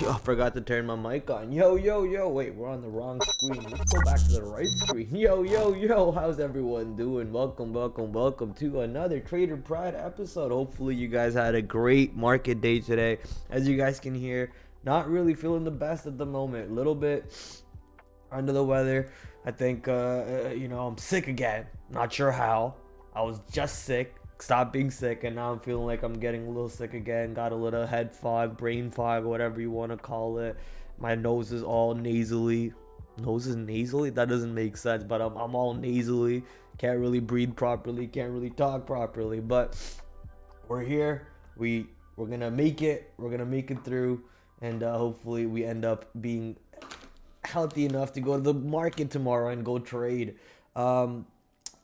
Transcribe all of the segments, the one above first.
Yo, I forgot to turn my mic on. Yo, yo, yo, wait, we're on the wrong screen. Let's go back to the right screen. Yo, yo, yo, how's everyone doing? Welcome to another TraderPrad episode. Hopefully you guys had a great market day today. As you guys can hear, not really feeling the best at the moment. A little bit under the weather. I think, I'm sick again. Not sure how. I was just sick. Stopped being sick, and now I'm feeling like I'm getting a little sick again. Got a little head fog, brain fog, whatever you want to call it. My nose is all nasally. Nose is nasally? That doesn't make sense, but I'm all nasally. Can't really breathe properly, can't really talk properly, but we're here. We're gonna make it. We're gonna make it through, and hopefully we end up being healthy enough to go to the market tomorrow and go trade.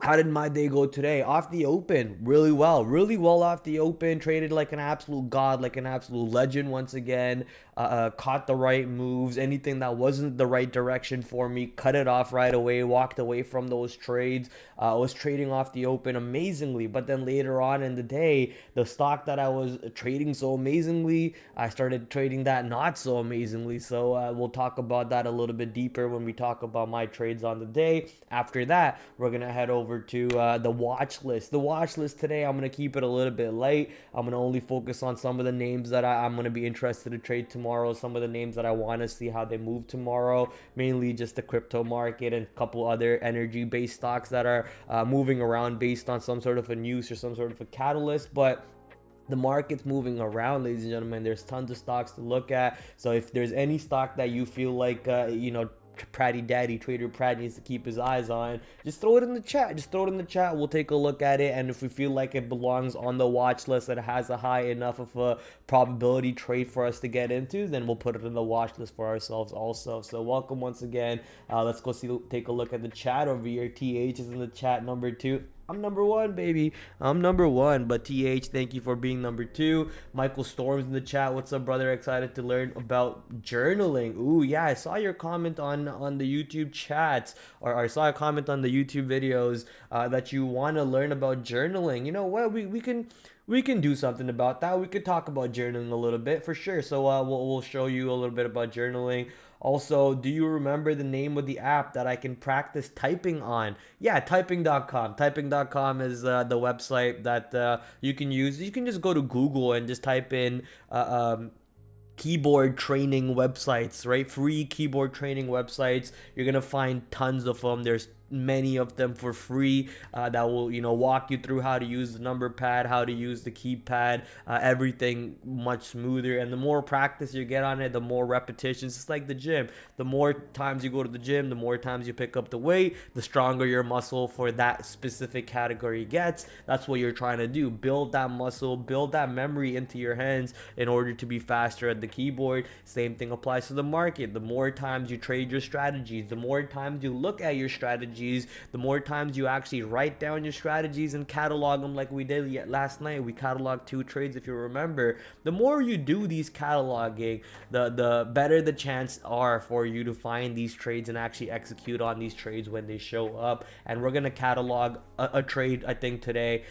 How did my day go today? Off the open, really well off the open. Traded like an absolute god, like an absolute legend once again. Caught the right moves. Anything that wasn't the right direction for me, cut it off right away. Walked away from those trades. I was trading off the open amazingly, but then later on in the day, the stock that I was trading so amazingly, I started trading that not so amazingly. So we'll talk about that a little bit deeper when we talk about my trades on the day. After that, we're gonna head over to the watch list. The watch list today, I'm gonna keep it a little bit light. I'm gonna only focus on some of the names that I'm gonna be interested to trade tomorrow. Some of the names that I want to see how they move tomorrow. Mainly just the crypto market and a couple other energy-based stocks that are moving around based on some sort of a news or some sort of a catalyst. But the market's moving around, ladies and gentlemen. There's tons of stocks to look at. So if there's any stock that you feel like Praddy Daddy TraderPrad needs to keep his eyes on, just throw it in the chat. We'll take a look at it, and if we feel like it belongs on the watch list, that it has a high enough of a probability trade for us to get into, then we'll put it in the watch list for ourselves also. So welcome once again. Let's go take a look at the chat over here. TH is in the chat, number 2. I'm number 1, baby. I'm number 1. But TH, thank you for being number 2. Michael Storms in the chat. What's up, brother? Excited to learn about journaling. Ooh, yeah, I saw your comment on the YouTube chats, or I saw a comment on the YouTube videos that you want to learn about journaling. You know what? We can do something about that. We could talk about journaling a little bit for sure. So we'll show you a little bit about journaling. Also, do you remember the name of the app that I can practice typing on? Yeah, typing.com. Typing.com is the website that you can use. You can just go to Google and just type in keyboard training websites, right? Free keyboard training websites. You're gonna find tons of them. There's many of them for free that will walk you through how to use the number pad, how to use the keypad, everything much smoother. And the more practice you get on it, the more repetitions. It's like the gym. The more times you go to the gym, the more times you pick up the weight, the stronger your muscle for that specific category gets. That's what you're trying to do. Build that muscle, build that memory into your hands in order to be faster at the keyboard. Same thing applies to the market. The more times you trade your strategies, the more times you look at your strategies, the more times you actually write down your strategies and catalog them like we did last night. We cataloged 2 trades, if you remember. The more you do these cataloging, the better the chance are for you to find these trades and actually execute on these trades when they show up. And we're gonna catalog a trade, I think, today,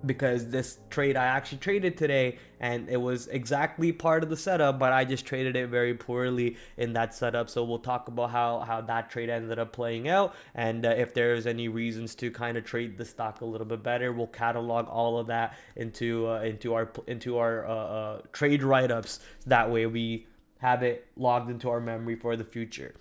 because this trade I actually traded today, and it was exactly part of the setup, but I just traded it very poorly in that setup. So we'll talk about how that trade ended up playing out, and if there's any reasons to kind of trade the stock a little bit better. We'll catalog all of that into our trade write-ups. That way we have it logged into our memory for the future.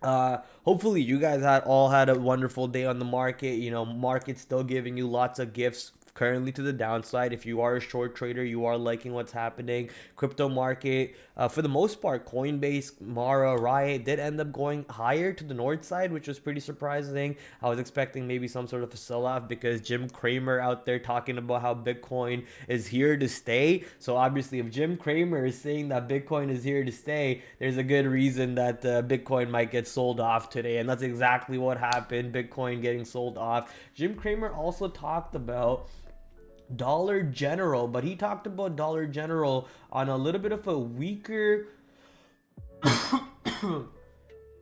Hopefully you guys all had a wonderful day on the market. Market's still giving you lots of gifts currently to the downside. If you are a short trader, you are liking what's happening. Crypto market, for the most part, Coinbase, Mara, Riot did end up going higher to the north side, which was pretty surprising. I was expecting maybe some sort of a sell-off because Jim Cramer out there talking about how Bitcoin is here to stay. So obviously, if Jim Cramer is saying that Bitcoin is here to stay, there's a good reason that Bitcoin might get sold off today. And that's exactly what happened. Bitcoin getting sold off. Jim Cramer also talked about Dollar General, but he talked about Dollar General on a little bit of a weaker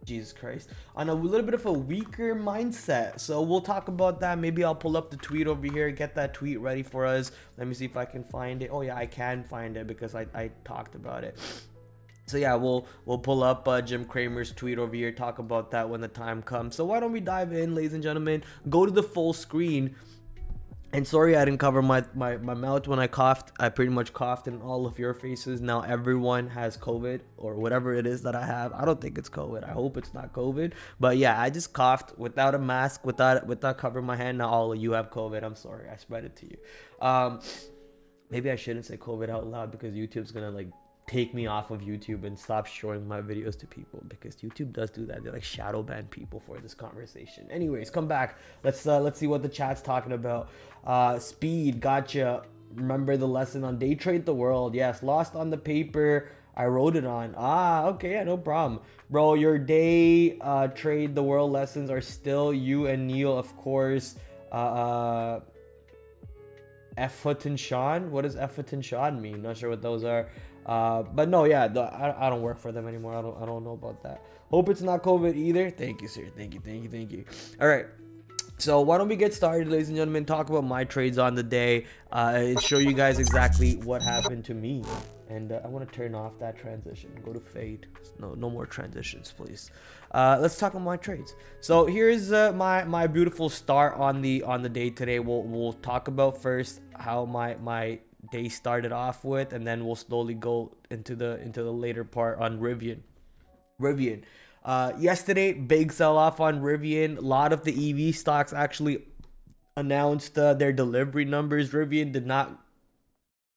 Jesus Christ, on a little bit of a weaker mindset. So we'll talk about that. Maybe I'll pull up the tweet over here, get that tweet ready for us. Let me see if I can find it. Oh yeah, I can find it because I talked about it. So yeah, we'll pull up Jim Cramer's tweet over here, talk about that when the time comes. So why don't we dive in, ladies and gentlemen? Go to the full screen. And sorry I didn't cover my mouth when I coughed. I pretty much coughed in all of your faces. Now everyone has COVID or whatever it is that I have. I don't think it's COVID. I hope it's not COVID. But yeah, I just coughed without a mask, without covering my hand. Now all of you have COVID. I'm sorry. I spread it to you. Maybe I shouldn't say COVID out loud because YouTube's gonna like take me off of YouTube and stop showing my videos to people, because YouTube does do that. They like shadow ban people for this conversation. Anyways, come back. Let's see what the chat's talking about. Speed, gotcha. Remember the lesson on day trade the world? Yes, lost on the paper I wrote it on. Okay, yeah, no problem, bro. Your day trade the world lessons are still you and Neil, of course. Effort and Sean. What does effort and Sean mean? Not sure what those are. But no, yeah, I don't work for them anymore. I don't know about that. Hope it's not COVID either. Thank you, sir. Thank you. All right. So why don't we get started, ladies and gentlemen, talk about my trades on the day, and show you guys exactly what happened to me. And I want to turn off that transition. Go to fade. No more transitions, please. Let's talk about my trades. So here's my beautiful start on the day today. We'll talk about first how my day started off with, and then we'll slowly go into the later part on Rivian. Yesterday, big sell-off on Rivian. A lot of the EV stocks actually announced their delivery numbers. Rivian did not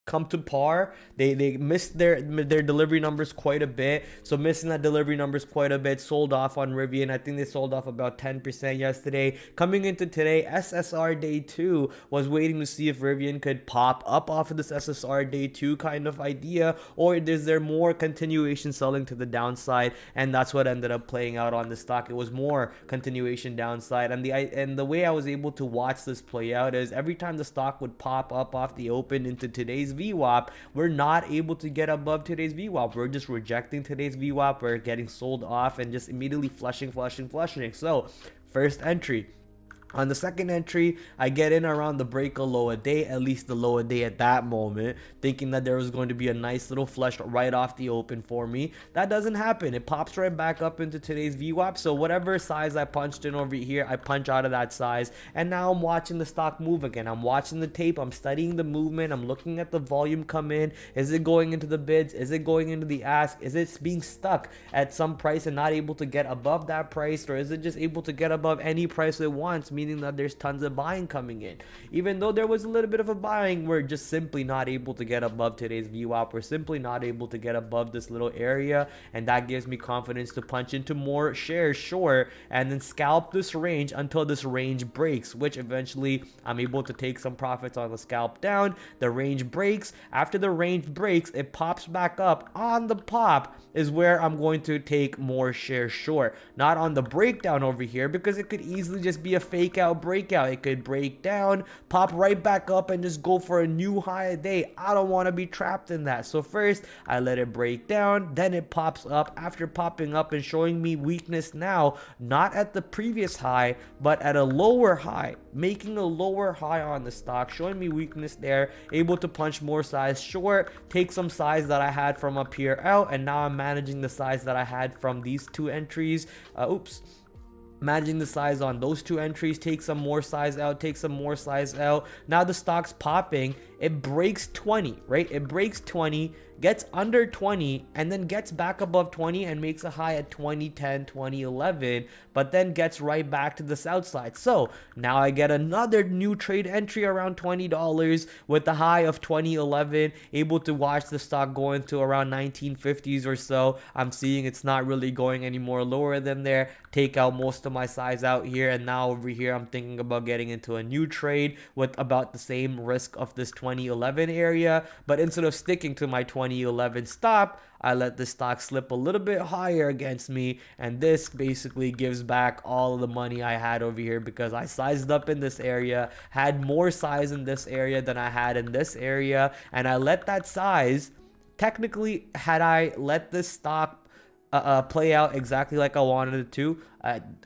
come to par. They missed their delivery numbers quite a bit. So missing that delivery numbers quite a bit, sold off on Rivian. I think they sold off about 10% yesterday. Coming into today, SSR day 2, was waiting to see if Rivian could pop up off of this SSR day 2 kind of idea, or is there more continuation selling to the downside? And that's what ended up playing out on the stock. It was more continuation downside, and the way I was able to watch this play out is every time the stock would pop up off the open into today's VWAP, we're not able to get above today's VWAP. We're just rejecting today's VWAP. We're getting sold off and just immediately flushing. So first entry. On the second entry, I get in around the break of lower day, at least the lower day at that moment, thinking that there was going to be a nice little flush right off the open for me. That doesn't happen. It pops right back up into today's VWAP. So whatever size I punched in over here, I punch out of that size. And now I'm watching the stock move again. I'm watching the tape. I'm studying the movement. I'm looking at the volume come in. Is it going into the bids? Is it going into the ask? Is it being stuck at some price and not able to get above that price? Or is it just able to get above any price it wants, meaning that there's tons of buying coming in? Even though there was a little bit of a buying, we're just simply not able to get above today's VWAP. We're simply not able to get above this little area, and that gives me confidence to punch into more shares short and then scalp this range until this range breaks, which eventually I'm able to take some profits on the scalp down. The range breaks. After the range breaks, it pops back up. On the pop is where I'm going to take more shares short, not on the breakdown over here, because it could easily just be a fake out breakout. It could break down, pop right back up, and just go for a new high a day. I don't want to be trapped in that. So first I let it break down, then it pops up. After popping up and showing me weakness now, not at the previous high but at a lower high, making a lower high on the stock, showing me weakness there, able to punch more size short, take some size that I had from up here out, and now I'm managing the size that I had from these two entries. Managing the size on those two entries, take some more size out. Now the stock's popping. It breaks 20, right? It breaks 20, gets under 20, and then gets back above 20 and makes a high at 2010, 2011, but then gets right back to the south side. So now I get another new trade entry around $20 with the high of 2011, able to watch the stock go into around 1950s or so. I'm seeing it's not really going any more lower than there. Take out most of my size out here, and now over here I'm thinking about getting into a new trade with about the same risk of this 2011 area, but instead of sticking to my 2011 stop, I let the stock slip a little bit higher against me, and this basically gives back all of the money I had over here because I sized up in this area, had more size in this area than I had in this area, and I let that size, technically had I let this stock play out exactly like I wanted it to,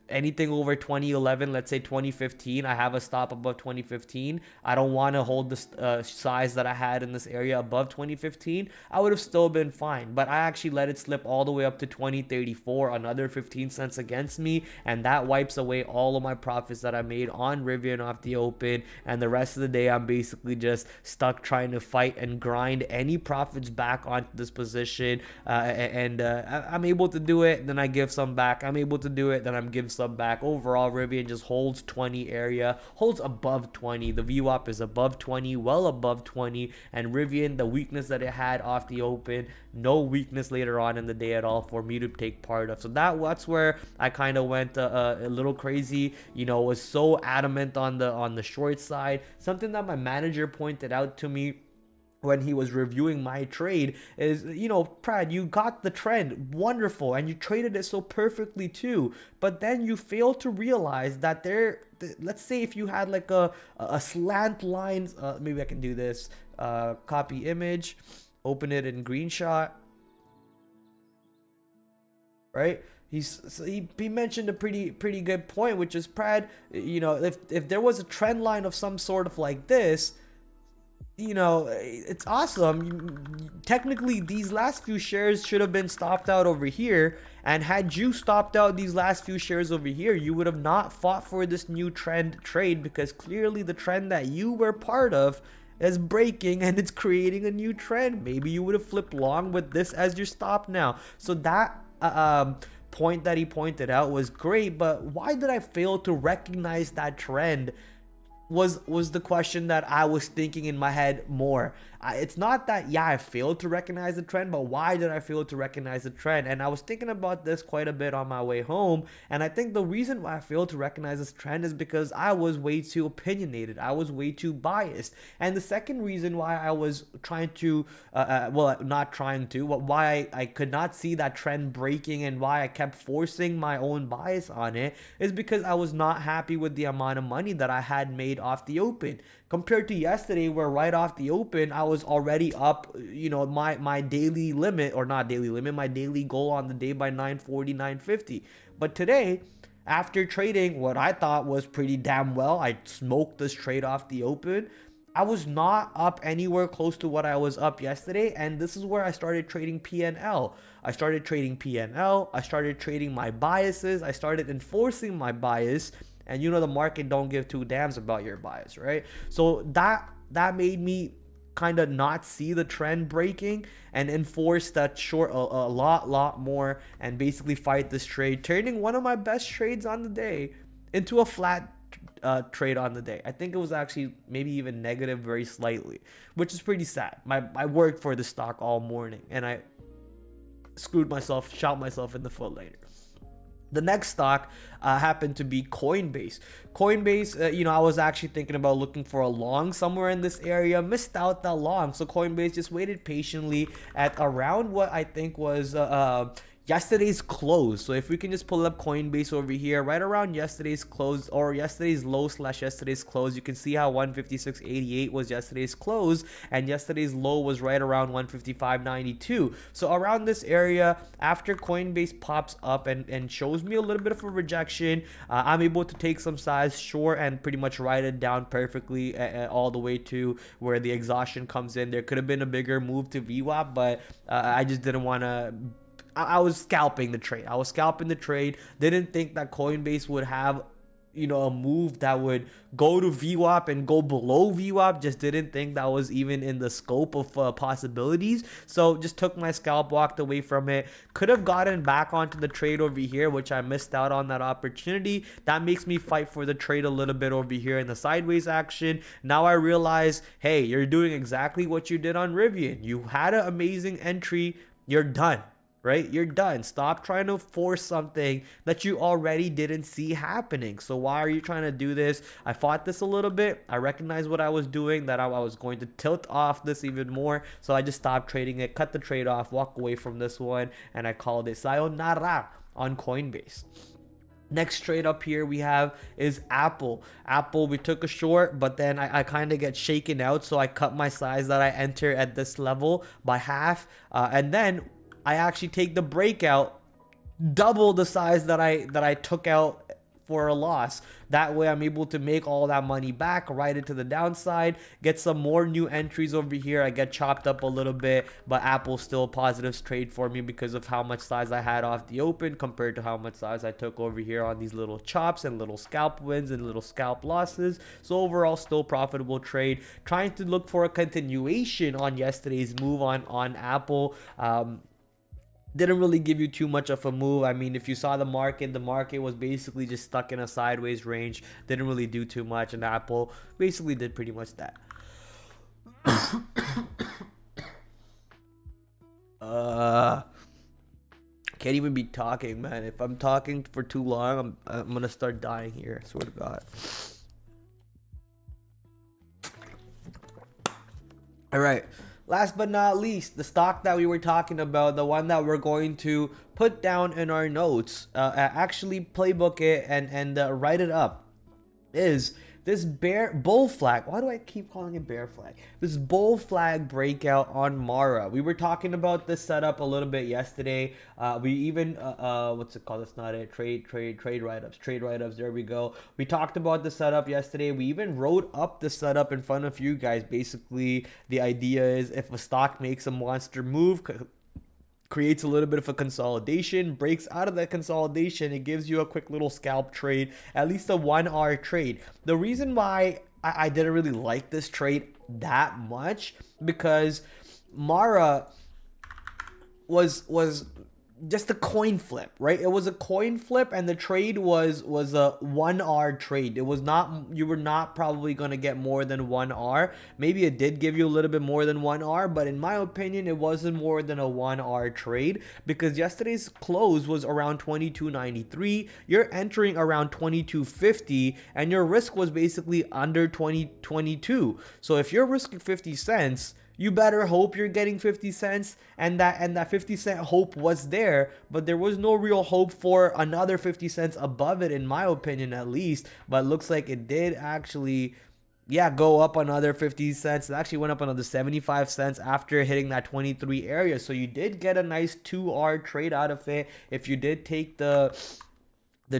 Anything over 2011, let's say 2015, I have a stop above 2015. I don't want to hold the size that I had in this area above 2015. I would have still been fine, but I actually let it slip all the way up to 2034, another 15 cents against me, and that wipes away all of my profits that I made on Rivian off the open. And the rest of the day, I'm basically just stuck trying to fight and grind any profits back onto this position, I'm able to do it, then I give some back. I'm able to do it, then I'm give some back. Overall, Rivian just holds 20 area, holds above 20. The VWAP is above 20, well above 20, and Rivian, the weakness that it had off the open, no weakness later on in the day at all for me to take part of. So that's where I kind of went a little crazy, was so adamant on the short side. Something that my manager pointed out to me when he was reviewing my trade is, Prad, you got the trend, wonderful, and you traded it so perfectly too, but then you fail to realize that let's say if you had like a slant lines, maybe I can do this, copy image, open it in GreenShot, right? He mentioned a pretty good point, which is, Prad, if there was a trend line of some sort of like this, it's awesome. Technically, these last few shares should have been stopped out over here, and had you stopped out these last few shares over here, you would have not fought for this new trend trade, because clearly the trend that you were part of is breaking and it's creating a new trend. Maybe you would have flipped long with this as your stop now. So that point that he pointed out was great, but why did I fail to recognize that trend was the question that I was thinking in my head more. It's not that, I failed to recognize the trend, but why did I fail to recognize the trend? And I was thinking about this quite a bit on my way home, and I think the reason why I failed to recognize this trend is because I was way too opinionated. I was way too biased. And the second reason why I was trying to, why I could not see that trend breaking and why I kept forcing my own bias on it is because I was not happy with the amount of money that I had made off the open. Compared to yesterday, where right off the open, I was already up, my daily limit, or not daily limit, my daily goal on the day by 940, 950. But today, after trading what I thought was pretty damn well, I smoked this trade off the open. I was not up anywhere close to what I was up yesterday, and this is where I started trading PNL. I started trading PNL, I started trading my biases, I started enforcing my bias, and the market don't give two damns about your bias, right? So that made me kind of not see the trend breaking and enforce that short a lot more, and basically fight this trade, turning one of my best trades on the day into a flat trade on the day. I think it was actually maybe even negative very slightly, which is pretty sad. I worked for the stock all morning and I screwed myself, shot myself in the foot later. The next stock happened to be Coinbase. Coinbase, I was actually thinking about looking for a long somewhere in this area, missed out that long. So Coinbase just waited patiently at around what I think was yesterday's close. So if we can just pull up Coinbase over here, right around yesterday's close, or yesterday's low / yesterday's close, you can see how 156.88 was yesterday's close, and yesterday's low was right around 155.92. So around this area, after Coinbase pops up and shows me a little bit of a rejection, I'm able to take some size short and pretty much write it down perfectly all the way to where the exhaustion comes in. There could have been a bigger move to VWAP, but I just didn't want to. I was scalping the trade. Didn't think that Coinbase would have, a move that would go to VWAP and go below VWAP. Just didn't think that was even in the scope of possibilities. So just took my scalp, walked away from it. Could have gotten back onto the trade over here, which I missed out on that opportunity. That makes me fight for the trade a little bit over here in the sideways action. Now I realize, hey, you're doing exactly what you did on Rivian. You had an amazing entry. You're done. Right? You're done. Stop trying to force something that you already didn't see happening. So why are you trying to do this? I fought this a little bit. I recognized what I was doing, that I was going to tilt off this even more. So I just stopped trading it, cut the trade off, walk away from this one, and I called it sayonara on Coinbase. Next trade up here we have is Apple. We took a short, but then I kind of get shaken out. So I cut my size that I enter at this level by half. And then I actually take the breakout double the size that I took out for a loss. That way I'm able to make all that money back, ride it to the downside, get some more new entries over here. I get chopped up a little bit, but Apple's still a positive trade for me because of how much size I had off the open compared to how much size I took over here on these little chops and little scalp wins and little scalp losses. So overall, still profitable trade. Trying to look for a continuation on yesterday's move on Apple. Didn't really give you too much of a move. I mean, if you saw the market was basically just stuck in a sideways range. Didn't really do too much, and Apple basically did pretty much that. Can't even be talking, man. If I'm talking for too long, I'm gonna start dying here. I swear to God. All right. Last but not least, the stock that we were talking about, the one that we're going to put down in our notes, actually playbook it and write it up, is this bull flag. Why do I keep calling it bear flag? This bull flag breakout on Mara. We were talking about this setup a little bit yesterday. We even what's it called? It's not it. Trade write-ups. Trade write-ups. There we go. We talked about the setup yesterday. We even wrote up the setup in front of you guys. Basically, the idea is if a stock makes a monster move, creates a little bit of a consolidation, breaks out of that consolidation, it gives you a quick little scalp trade, at least a 1 hour trade. The reason why I didn't really like this trade that much, because Mara was just a coin flip, right? It was a coin flip, and the trade was a 1 hour trade. It was not, you were not probably going to get more than 1 hour. Maybe it did give you a little bit more than 1 hour, but in my opinion, it wasn't more than a 1 hour trade, because yesterday's close was around 22.93. You're entering around 22.50, and your risk was basically under 20.22. So if you're risking 50 cents, you better hope you're getting 50 cents, and that 50 cent hope was there, but there was no real hope for another 50 cents above it, in my opinion, at least. But it looks like it did actually, yeah, go up another 50 cents. It actually went up another 75 cents after hitting that 23 area. So you did get a nice 2 hour trade out of it if you did take the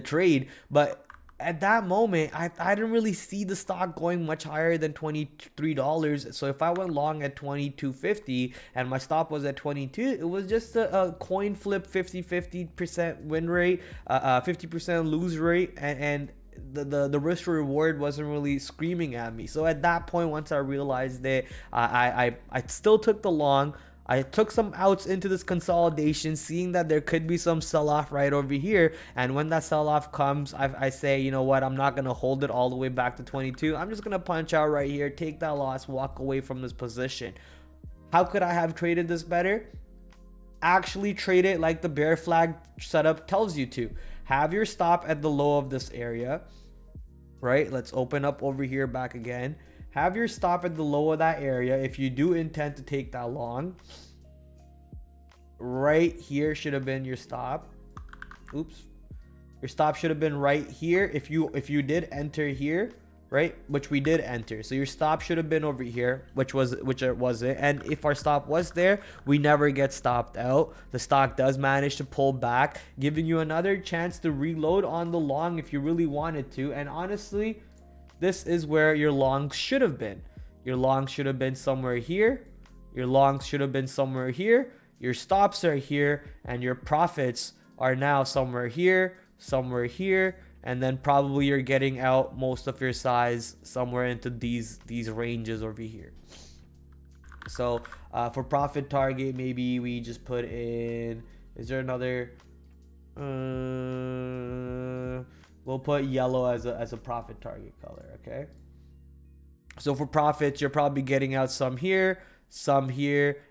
trade. But at that moment, I didn't really see the stock going much higher than $23. So if I went long at $22.50 and my stop was at 22, it was just a coin flip, 50% win rate, 50% lose rate, and the risk reward wasn't really screaming at me. So at that point, once I realized it, I still took the long. I took some outs into this consolidation, seeing that there could be some sell-off right over here. And when that sell-off comes, I say, you know what, I'm not going to hold it all the way back to 22. I'm just going to punch out right here, take that loss, walk away from this position. How could I have traded this better? Actually trade it like the bear flag setup tells you to. Have your stop at the low of this area, right? Let's open up over here back again. Have your stop at the low of that area if you do intend to take that long. Right here should have been your stop. Oops. Your stop should have been right here if you did enter here, right? Which we did enter. So your stop should have been over here, which it wasn't. And if our stop was there, we never get stopped out. The stock does manage to pull back, giving you another chance to reload on the long if you really wanted to. And honestly, this is where your longs should have been. Your longs should have been somewhere here. Your longs should have been somewhere here. Your stops are here, and your profits are now somewhere here, and then probably you're getting out most of your size somewhere into these ranges over here. So for profit target, maybe we just put in, is there another, we'll put yellow as a profit target color, okay? So for profits, you're probably getting out some here,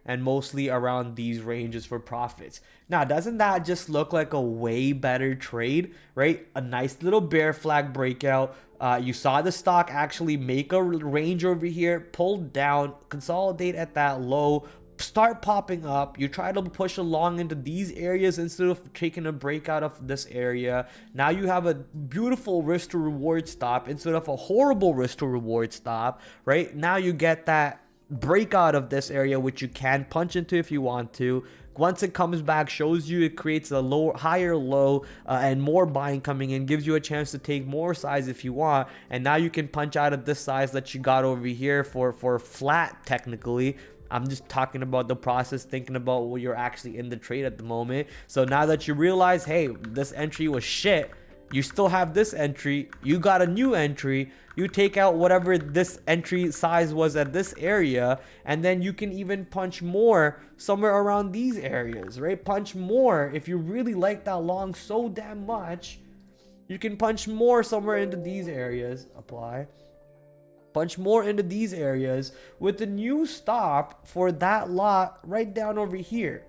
and mostly around these ranges for profits. Now, doesn't that just look like a way better trade, right? A nice little bear flag breakout. You saw the stock actually make a range over here, pull down, consolidate at that low, start popping up. You try to push along into these areas instead of taking a breakout of this area. Now you have a beautiful risk to reward stop instead of a horrible risk to reward stop, right? Now you get that breakout of this area, which you can punch into if you want to, Once it comes back, shows you, it creates a higher low, and more buying coming in, gives you a chance to take more size if you want. And now you can punch out of this size that you got over here for flat technically. I'm just talking about the process, thinking about what you're actually in the trade at the moment. So now that you realize, hey, this entry was shit, you still have this entry, you got a new entry, you take out whatever this entry size was at this area, and then you can even punch more somewhere around these areas, right? Punch more. If you really like that long so damn much, you can punch more somewhere into these areas. Apply. Punch more into these areas with the new stop for that lot right down over here.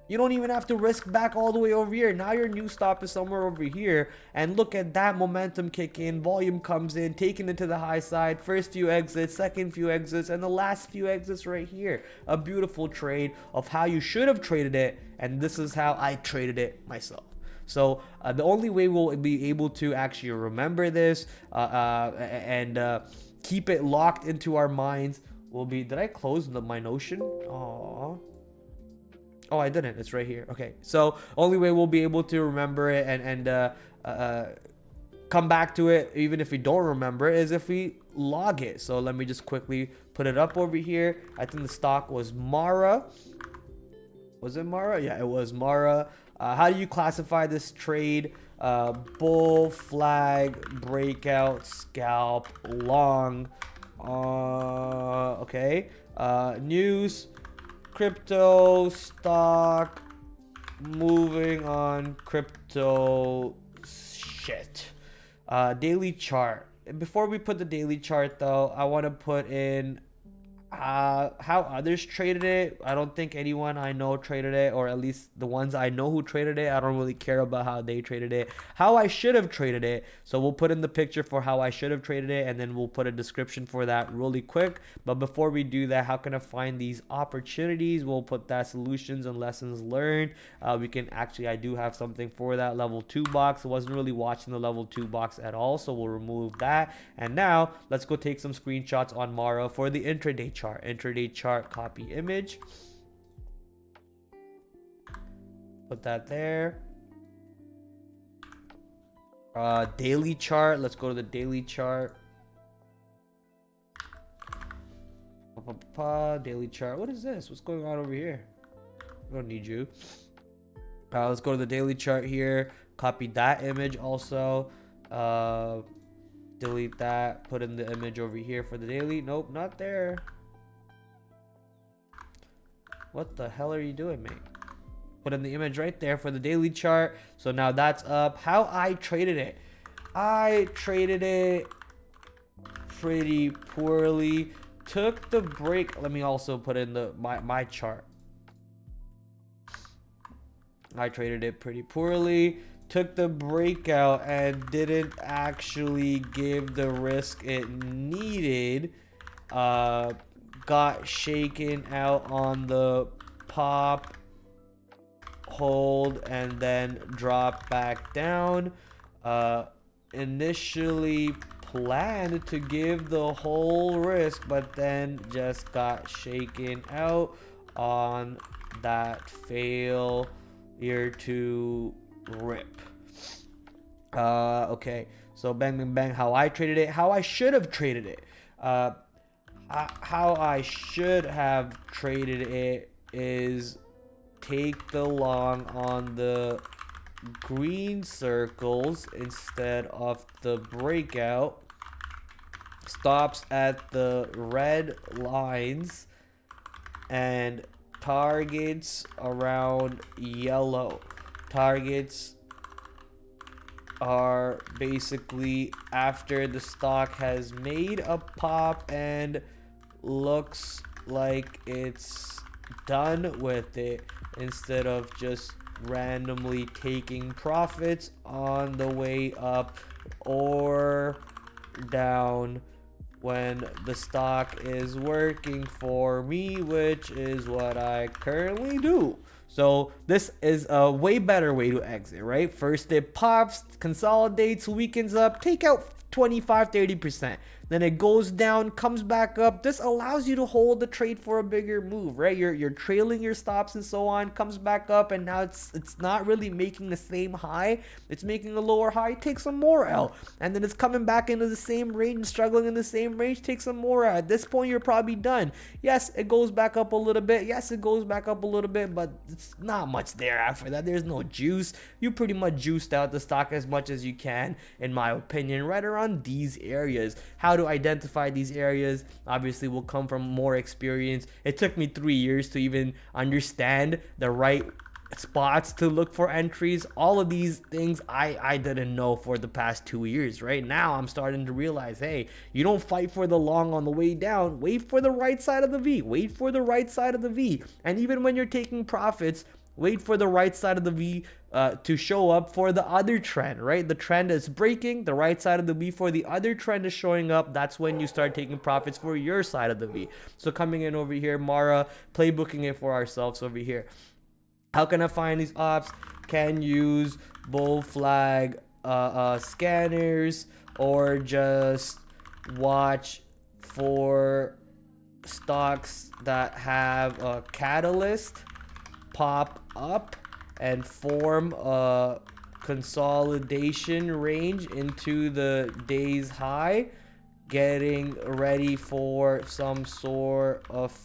You don't even have to risk back all the way over here. Now your new stop is somewhere over here. And look at that momentum kick in. Volume comes in, taken it to the high side. First few exits, second few exits, and the last few exits right here. A beautiful trade of how you should have traded it. And this is how I traded it myself. So the only way we'll be able to actually remember this and keep it locked into our minds will be, did I close my Notion? Aww. Oh, I didn't. It's right here. Okay. So only way we'll be able to remember it and come back to it, even if we don't remember, is if we log it. So let me just quickly put it up over here. I think the stock was Mara. Was it Mara? Yeah, it was Mara. How do you classify this trade? Bull, flag, breakout, scalp, long. Okay. News, crypto, stock, moving on, crypto, shit. Daily chart. Before we put the daily chart though, I want to put in how others traded it. I don't think anyone I know traded it, or at least the ones I know who traded it. I don't really care about how they traded it. How I should have traded it. So we'll put in the picture for how I should have traded it, and then we'll put a description for that really quick. But before we do that, how can I find these opportunities? We'll put that solutions and lessons learned. We can actually, I do have something for that level 2 box. I wasn't really watching the level 2 box at all, so we'll remove that. And now let's go take some screenshots on Mara for the intraday chart. Intraday chart, copy image, put that there. Daily chart, let's go to the daily chart. Daily chart, what is this? What's going on over here? I don't need you. Let's go to the daily chart here, copy that image also. Delete that, put in the image over here for the daily. Nope, not there. What the hell are you doing, mate? Put in the image right there for the daily chart. So now that's up. How I traded it. I traded it pretty poorly. Took the break. Let me also put in the my chart. I traded it pretty poorly. Took the breakout and didn't actually give the risk it needed. Got shaken out on the pop, hold, and then drop back down. Initially planned to give the whole risk, but then just got shaken out on that failure to rip. Okay, so bang bang bang, how I traded it, how I should have traded it. How I should have traded it is take the long on the green circles instead of the breakout. Stops at the red lines and targets around yellow. Targets are basically after the stock has made a pop and looks like it's done with it, instead of just randomly taking profits on the way up or down when the stock is working for me, which is what I currently do. So this is a way better way to exit, right? First it pops, consolidates, weakens up, take out 25-30%. then it goes down, comes back up. This allows you to hold the trade for a bigger move, right? You're trailing your stops and so on, comes back up, and now it's not really making the same high. It's making a lower high, take some more out, and then it's coming back into the same range, struggling in the same range, take some more out. At this point, you're probably done. Yes, it goes back up a little bit. Yes, it goes back up a little bit, but it's not much there after that. There's no juice. You pretty much juiced out the stock as much as you can, in my opinion, right around these areas. How to identify these areas obviously will come from more experience. It took me 3 years to even understand the right spots to look for entries. All of these things I didn't know for the past 2 years. Right now I'm starting to realize, hey, you don't fight for the long on the way down. Wait for the right side of the V. Wait for the right side of the V. And even when you're taking profits, wait for the right side of the V to show up for the other trend, right? The trend is breaking, the right side of the V for the other trend is showing up. That's when you start taking profits for your side of the V. So coming in over here, Mara, playbooking it for ourselves over here. How can I find these ops? Can use bull flag scanners, or just watch for stocks that have a catalyst pop up and form a consolidation range into the day's high, getting ready for some sort of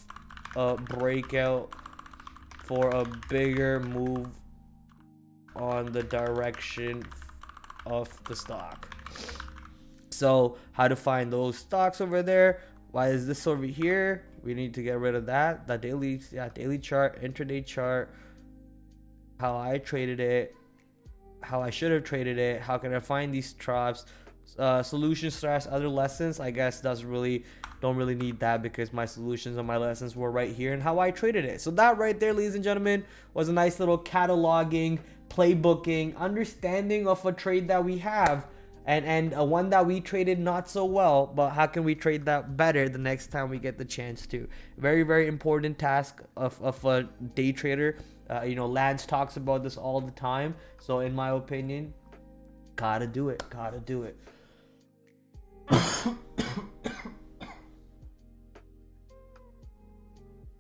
a breakout for a bigger move on the direction of the stock. So how to find those stocks over there? Why is this over here? We need to get rid of that. The daily chart, intraday chart, how I traded it, how I should have traded it. How can I find these traps? Solution stress, other lessons. I guess don't really need that, because my solutions and my lessons were right here and how I traded it. So that right there, ladies and gentlemen, was a nice little cataloging, playbooking, understanding of a trade that we have, and a one that we traded not so well, but how can we trade that better the next time we get the chance to. Very, very important task of a day trader. Lance talks about this all the time. So in my opinion, gotta do it.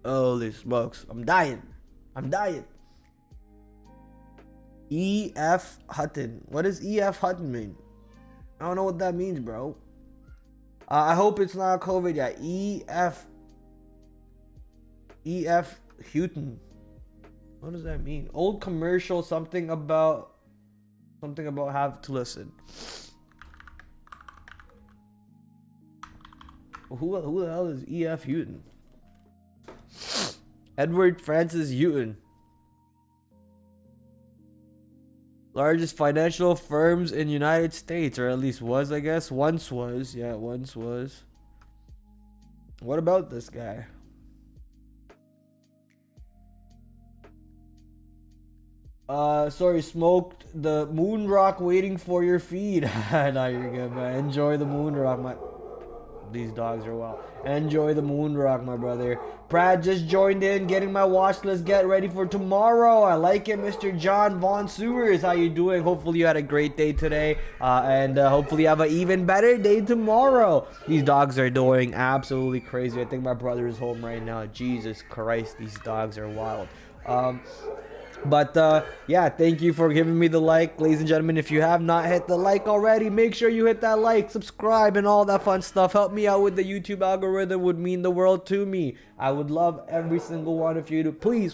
Holy smokes, I'm dying. E.F. Hutton. What does E.F. Hutton mean? I don't know what that means, bro. I hope it's not COVID yet. E.F. Hutton. What does that mean? Old commercial, something about have to listen. Who the hell is E.F. Hutton? Edward Francis Hutton. Largest financial firms in United States, or at least was, I guess. Once was. Yeah, once was. What about this guy? Sorry, smoked the moon rock waiting for your feed. Nah, you're good, man. Enjoy the moon rock, these dogs are wild. Enjoy the moon rock, my brother. Brad just joined in, getting my watch list. Get ready for tomorrow. I like it, Mr. John Von Sewers. How you doing? Hopefully you had a great day today, and hopefully you have an even better day tomorrow. These dogs are doing absolutely crazy. I think my brother is home right now. Jesus Christ, these dogs are wild. Yeah, thank you for giving me the like. Ladies and gentlemen, if you have not hit the like already, make sure you hit that like, subscribe, and all that fun stuff. Help me out with the YouTube algorithm, would mean the world to me. I would love every single one of you to please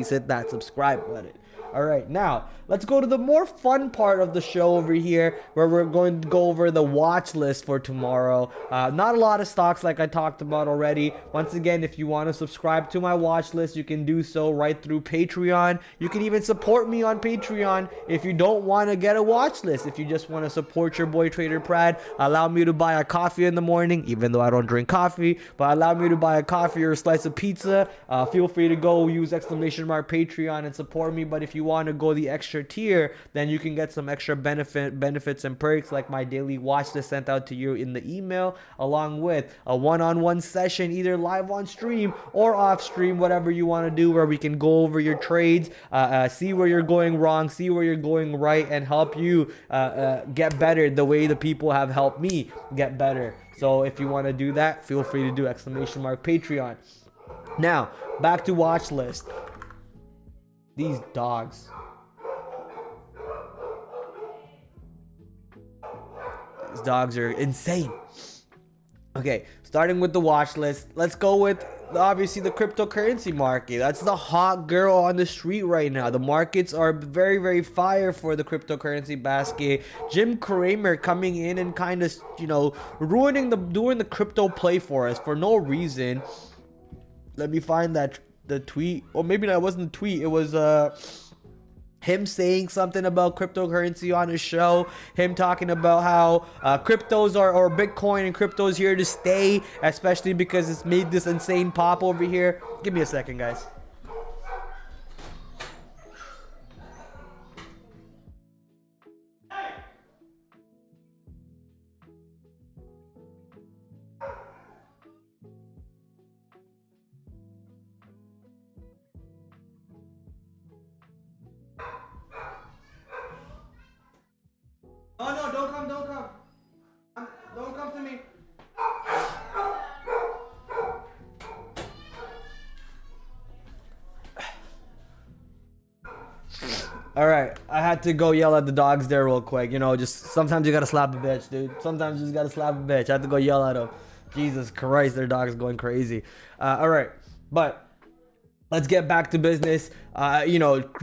hit that subscribe button. All right, now let's go to the more fun part of the show over here, where we're going to go over the watch list for tomorrow. Not a lot of stocks like I talked about already. Once again, if you want to subscribe to my watch list, you can do so right through Patreon. You can even support me on Patreon if you don't want to get a watch list. If you just want to support your boy TraderPrad, allow me to buy a coffee in the morning, even though I don't drink coffee, but allow me to buy a coffee or a slice of pizza. Feel free to go use !Patreon and support me. But if you you want to go the extra tier, then you can get some extra benefits and perks like my daily watch list sent out to you in the email, along with a one-on-one session, either live on stream or off stream, whatever you want to do, where we can go over your trades, see where you're going wrong, see where you're going right, and help you get better the way the people have helped me get better. So if you want to do that, feel free to do !Patreon. Now, back to watch list. These dogs. These dogs are insane. Okay, starting with the watch list, let's go with obviously the cryptocurrency market. That's the hot girl on the street right now. The markets are very, very fire for the cryptocurrency basket. Jim Cramer coming in and kind of, doing the crypto play for us for no reason. Let me find the tweet, or maybe that wasn't the tweet. It was him saying something about cryptocurrency on his show, him talking about how cryptos or Bitcoin and cryptos here to stay, especially because it's made this insane pop over here. Give me a second, guys. Oh no, don't come. Don't come to me. Alright, I had to go yell at the dogs there real quick. Just sometimes you gotta slap a bitch, dude. Sometimes you just gotta slap a bitch. I had to go yell at them. Jesus Christ, their dog's going crazy. Alright, but let's get back to business.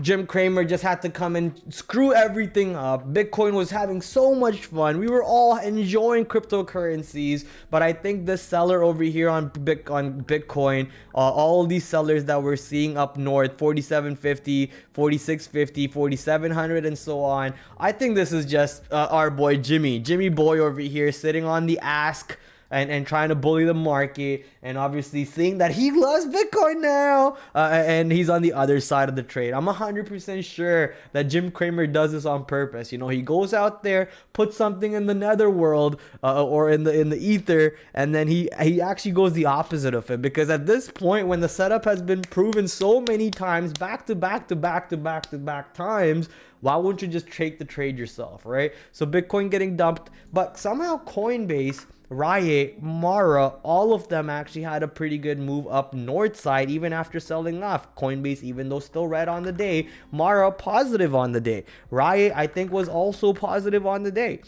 Jim Cramer just had to come and screw everything up. Bitcoin was having so much fun. We were all enjoying cryptocurrencies, but I think the seller over here on Bitcoin, all of these sellers that we're seeing up north, 4750, 4650, 4700, and so on. I think this is just our boy Jimmy Boy over here sitting on the ask. And trying to bully the market, and obviously seeing that he loves Bitcoin now, and he's on the other side of the trade. I'm 100% sure that Jim Cramer does this on purpose. He goes out there, puts something in the netherworld or in the ether, and then he actually goes the opposite of it. Because at this point, when the setup has been proven so many times, back to back times, why wouldn't you just take the trade yourself, right? So Bitcoin getting dumped, but somehow Coinbase, Riot, Mara, all of them actually had a pretty good move up north side even after selling off. Coinbase, even though still red on the day, Mara positive on the day. Riot, I think, was also positive on the day.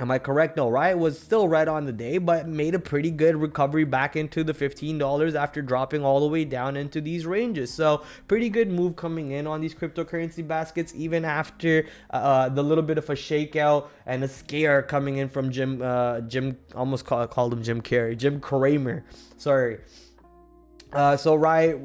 Am I correct? No, Riot was still red on the day, but made a pretty good recovery back into the $15 after dropping all the way down into these ranges. So pretty good move coming in on these cryptocurrency baskets, even after the little bit of a shakeout and a scare coming in from Jim, almost called him Jim Carrey, Jim Cramer. Sorry. So Riot,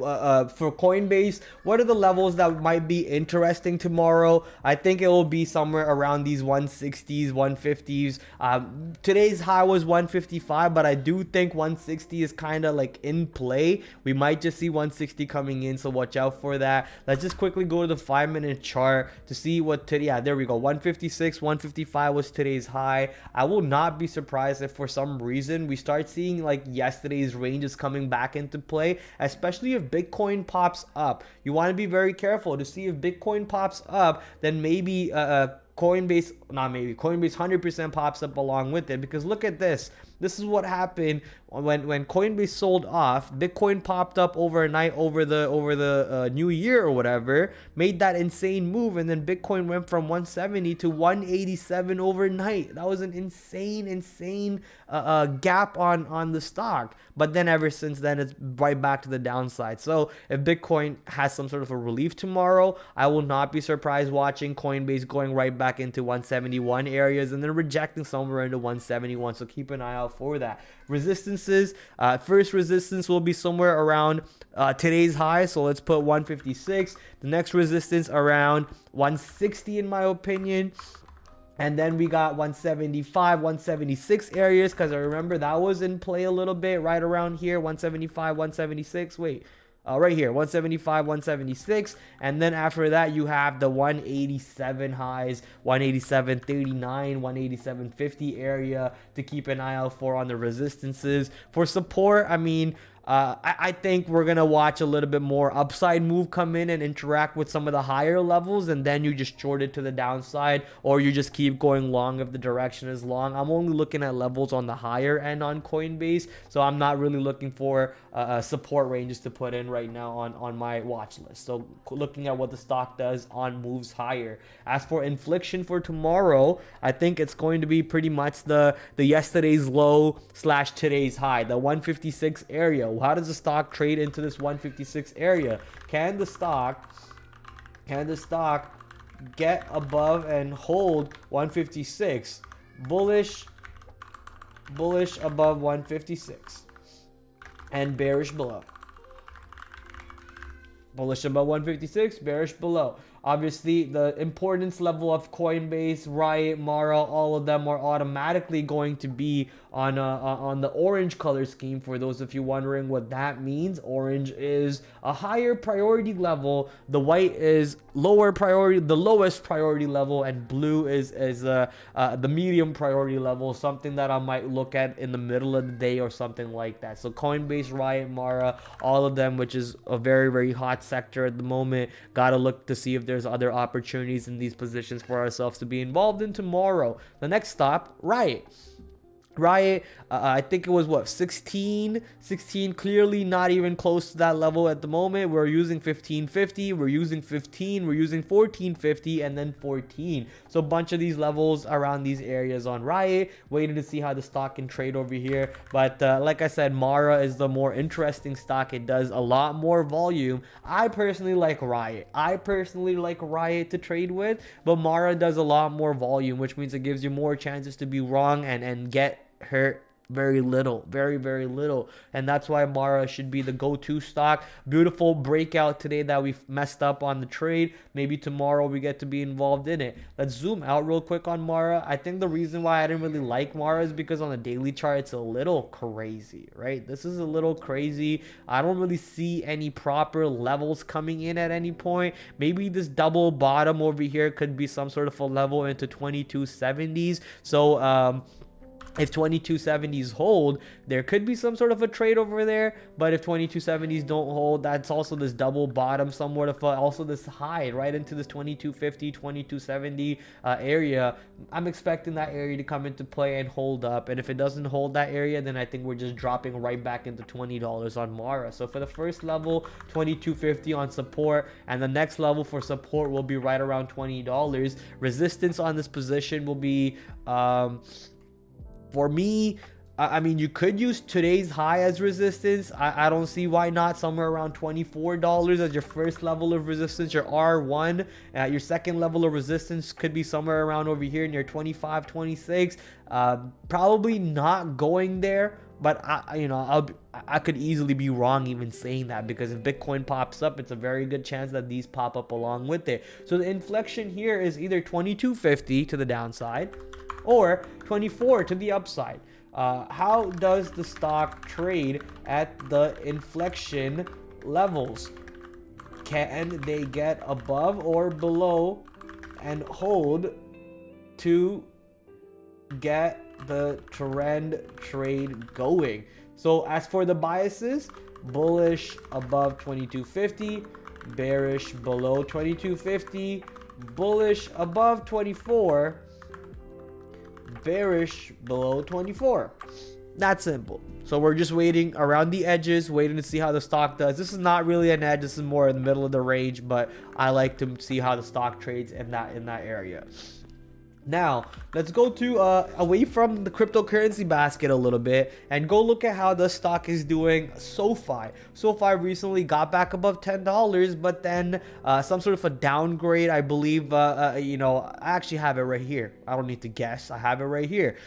for Coinbase, what are the levels that might be interesting tomorrow? I think it will be somewhere around these 160s, 150s. Today's high was 155, but I do think 160 is kind of like in play. We might just see 160 coming in, so watch out for that. Let's just quickly go to the 5-minute chart to see what today. Yeah, there we go. 156, 155 was today's high. I will not be surprised if for some reason we start seeing like yesterday's ranges coming back into play, especially if Bitcoin pops up. You want to be very careful to see if Bitcoin pops up, then maybe Coinbase 100% pops up along with it. Because look at this. This is what happened when Coinbase sold off. Bitcoin popped up overnight over the new year or whatever, made that insane move, and then Bitcoin went from 170 to 187 overnight. That was an insane gap on the stock. But then ever since then, it's right back to the downside. So if Bitcoin has some sort of a relief tomorrow, I will not be surprised watching Coinbase going right back into 171 areas and then rejecting somewhere into 171. So keep an eye out for that. Resistances, first resistance will be somewhere around today's high, so let's put 156. The next resistance around 160 in my opinion, and then we got 175, 176 areas, because I remember that was in play a little bit right around here. 175, 176. Wait, right here, 175, 176, and then after that you have the 187 highs, 187.39, 187.50 area to keep an eye out for on the resistances. For support, I mean, I think we're going to watch a little bit more upside move come in and interact with some of the higher levels, and then you just short it to the downside, or you just keep going long if the direction is long. I'm only looking at levels on the higher end on Coinbase, so I'm not really looking for support ranges to put in right now on my watch list. So looking at what the stock does on moves higher. As for inflection for tomorrow, I think it's going to be pretty much the yesterday's low slash today's high, the 156 area. How does the stock trade into this 156 area? Can the stock get above and hold 156? Bullish above 156 and bearish below. Bullish above 156, bearish below. Obviously, the importance level of Coinbase, Riot, Mara, all of them are automatically going to be on the orange color scheme. For those of you wondering what that means, orange is a higher priority level, the white is lower priority, the lowest priority level, and blue is the medium priority level, something that I might look at in the middle of the day or something like that. So Coinbase, Riot, Mara, all of them, which is a very, very hot sector at the moment. Gotta look to see if there's other opportunities in these positions for ourselves to be involved in tomorrow. The next stop, Riot. I think it was what, 16, clearly not even close to that level at the moment. We're using 1550, we're using 15, we're using 1450, and then 14. So a bunch of these levels around these areas on Riot, waiting to see how the stock can trade over here. But like I said, Mara is the more interesting stock. It does a lot more volume. I personally like Riot to trade with, but Mara does a lot more volume, which means it gives you more chances to be wrong and get hurt very little, very little. And that's why Mara should be the go-to stock. Beautiful breakout today that we messed up on the trade. Maybe tomorrow we get to be involved in it. Let's zoom out real quick on Mara. I think the reason why I didn't really like Mara is because on the daily chart it's a little crazy, right? This is a little crazy. I don't really see any proper levels coming in at any point. Maybe this double bottom over here could be some sort of a level into 2270s. So if 2270s hold, there could be some sort of a trade over there. But if 2270s don't hold, that's also this double bottom, somewhat of also this high right into this 2250, 2270 area. I'm expecting that area to come into play and hold up. And if it doesn't hold that area, then I think we're just dropping right back into $20 on Mara. So for the first level, 2250 on support, and the next level for support will be right around $20. Resistance on this position will be for me, I mean, you could use today's high as resistance. I don't see why not. Somewhere around $24 as your first level of resistance, your R1. Your second level of resistance could be somewhere around over here near 25, 26. Probably not going there, but I could easily be wrong even saying that, because if Bitcoin pops up, it's a very good chance that these pop up along with it. So the inflection here is either 2250 to the downside or 24 to the upside. How does the stock trade at the inflection levels? Can they get above or below and hold to get the trend trade going? So as for the biases, bullish above 2250, bearish below 2250, bullish above 24, bearish below 24. That's simple. So we're just waiting around the edges, waiting to see how the stock does. This is not really an edge, this is more in the middle of the range, but I like to see how the stock trades in that area. Now, let's go to away from the cryptocurrency basket a little bit and go look at how the stock is doing. SoFi recently got back above $10, but then some sort of a downgrade, I believe. I actually have it right here. I don't need to guess. I have it right here.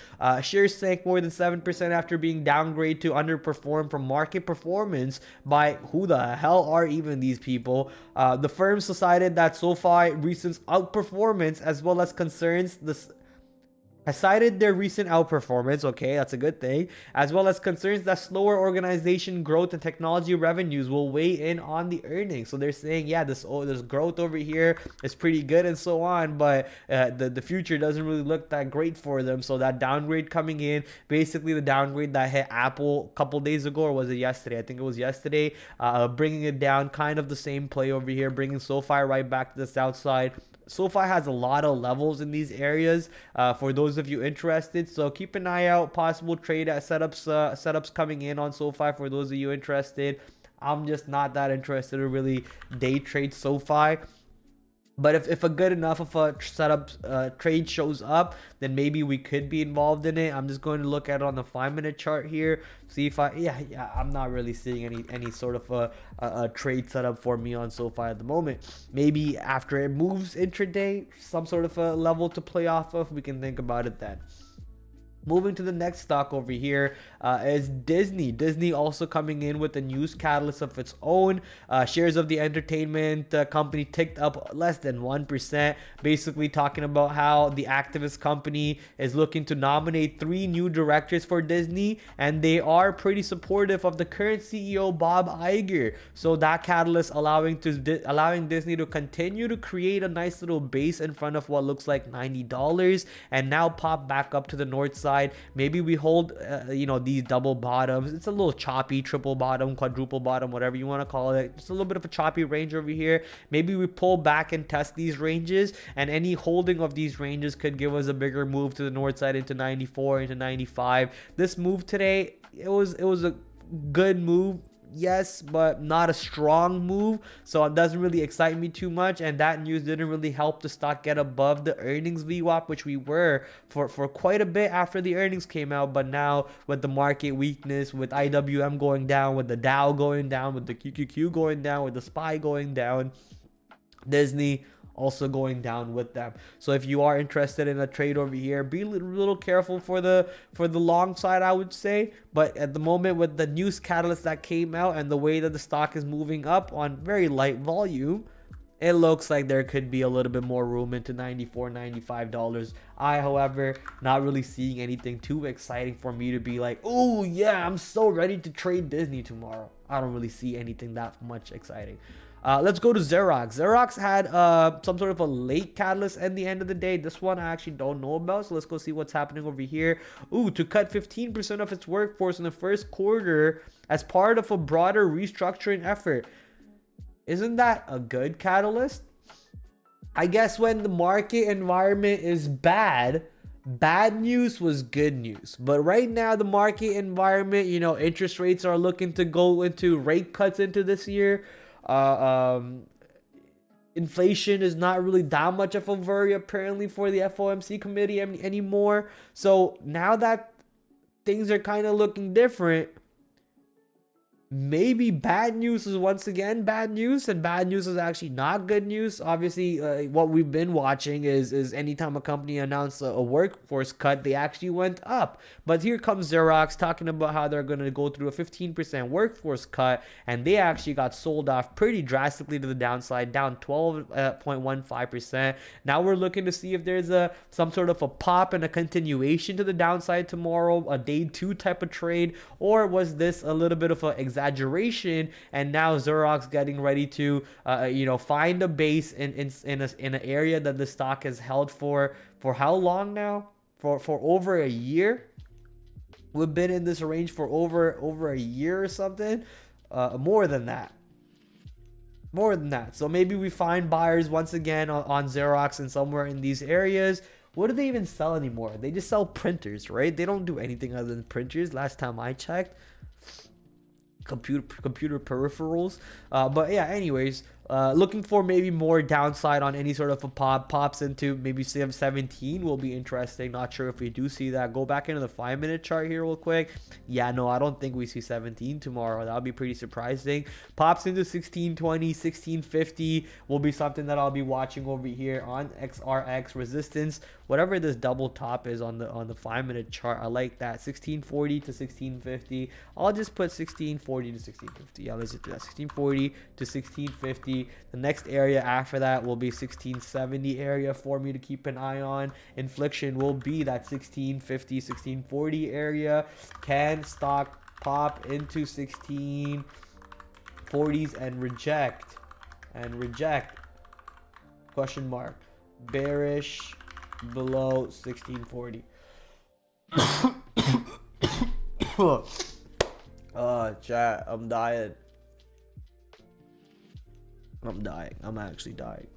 Shares sank more than 7% after being downgraded to underperform from market performance by who the hell are even these people? The firms decided that SoFi recent outperformance as well as concerns cited their recent outperformance, okay, that's a good thing, as well as concerns that slower organization growth and technology revenues will weigh in on the earnings. So they're saying, yeah, this growth over here is pretty good and so on, but the future doesn't really look that great for them. So that downgrade coming in, basically the downgrade that hit Apple a couple days ago, or was it yesterday? I think it was yesterday, bringing it down, kind of the same play over here, bringing SoFi right back to the south side. SoFi has a lot of levels in these areas for those of you interested. So keep an eye out. Possible trade setups coming in on SoFi for those of you interested. I'm just not that interested to really day trade SoFi. But if a good enough of a setup trade shows up, then maybe we could be involved in it. I'm just going to look at it on the 5-minute chart here. See if I'm not really seeing any sort of a trade setup for me on SoFi at the moment. Maybe after it moves intraday, some sort of a level to play off of, we can think about it then. Moving to the next stock over here is Disney. Disney also coming in with a news catalyst of its own. Shares of the entertainment company ticked up less than 1%. Basically talking about how the activist company is looking to nominate 3 new directors for Disney. And they are pretty supportive of the current CEO, Bob Iger. So that catalyst allowing Disney to continue to create a nice little base in front of what looks like $90. And now pop back up to the north side. Maybe we hold these double bottoms. It's a little choppy, triple bottom, quadruple bottom, whatever you want to call it. Just a little bit of a choppy range over here. Maybe we pull back and test these ranges, and any holding of these ranges could give us a bigger move to the north side into 94, into 95. This move today, it was a good move, yes, but not a strong move, so it doesn't really excite me too much. And that news didn't really help the stock get above the earnings VWAP, which we were for quite a bit after the earnings came out. But now with the market weakness, with IWM going down, with the Dow going down, with the QQQ going down, with the SPY going down, Disney also going down with them. So if you are interested in a trade over here, be a little careful for the long side, I would say. But at the moment, with the news catalyst that came out and the way that the stock is moving up on very light volume, it looks like there could be a little bit more room into $94, $95. I, however, not really seeing anything too exciting for me to be like, oh yeah, I'm so ready to trade Disney tomorrow. I don't really see anything that much exciting. Let's go to Xerox. Xerox had some sort of a late catalyst at the end of the day. This one I actually don't know about, so let's go see what's happening over here. Ooh, to cut 15% of its workforce in the first quarter as part of a broader restructuring effort. Isn't that a good catalyst? I guess when the market environment is bad news was good news. But right now, the market environment, interest rates are looking to go into rate cuts into this year. Inflation is not really that much of a worry apparently for the FOMC committee anymore. So now that things are kind of looking different, maybe bad news is once again bad news, and bad news is actually not good news. Obviously, what we've been watching is anytime a company announced a workforce cut, they actually went up. But here comes Xerox talking about how they're going to go through a 15% workforce cut, and they actually got sold off pretty drastically to the downside, down 12.15%. Now we're looking to see if there's some sort of a pop and a continuation to the downside tomorrow, a day 2 type of trade, or was this a little bit of a exaggeration, and now Xerox getting ready to find a base in an area that the stock has held for how long now? For over a year. We've been in this range for over a year or something. More than that. So maybe we find buyers once again on Xerox and somewhere in these areas. What do they even sell anymore? They just sell printers, right? They don't do anything other than printers last time I checked. Computer peripherals. But yeah, anyways, looking for maybe more downside on any sort of a pops into maybe 17 will be interesting. Not sure if we do see that. Go back into the 5-minute chart here real quick. Yeah, no, I don't think we see 17 tomorrow. That would be pretty surprising. Pops into 1620, 1650 will be something that I'll be watching over here on XRX resistance. Whatever this double top is on the 5-minute chart, I like that. 1640 to 1650. I'll just put 1640 to 1650. Yeah, let's just do that. 1640 to 1650. 1650. The next area after that will be 1670 area for me to keep an eye on. Inflection will be that 1650, 1640 area. Can stock pop into 1640s and reject? Question mark. Bearish below 1640. Chat, I'm dying. I'm actually dying.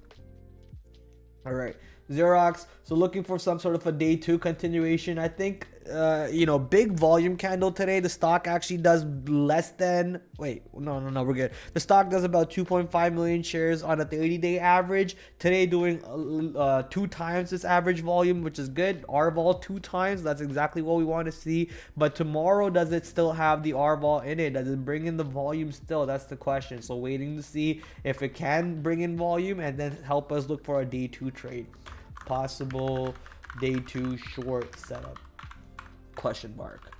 All right, Xerox. So looking for some sort of a day 2 continuation. I think, big volume candle today. The stock actually does less than, no, we're good. The stock does about 2.5 million shares on a 30-day average. Today doing 2 times this average volume, which is good. RVol 2 times. That's exactly what we want to see. But tomorrow, does it still have the RVol in it? Does it bring in the volume still? That's the question. So waiting to see if it can bring in volume and then help us look for a day 2 trade. Possible day 2 short setup. Question mark.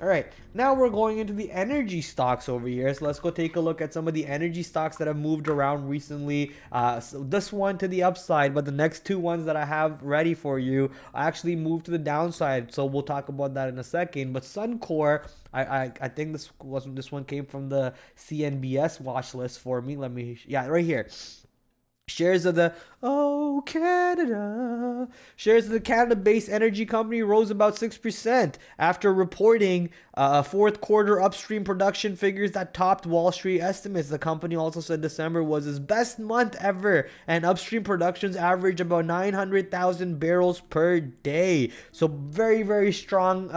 All right, now we're going into the energy stocks over here. So let's go take a look at some of the energy stocks that have moved around recently. So this one to the upside, but the next 2 ones that I have ready for you actually moved to the downside. So we'll talk about that in a second. But Suncor, I think this one came from the CNBS watch list for me. Right here. Shares of the Canada. Shares of the Canada-based energy company rose about 6% after reporting fourth quarter upstream production figures that topped Wall Street estimates. The company also said December was its best month ever, and upstream productions averaged about 900,000 barrels per day. So very, very strong.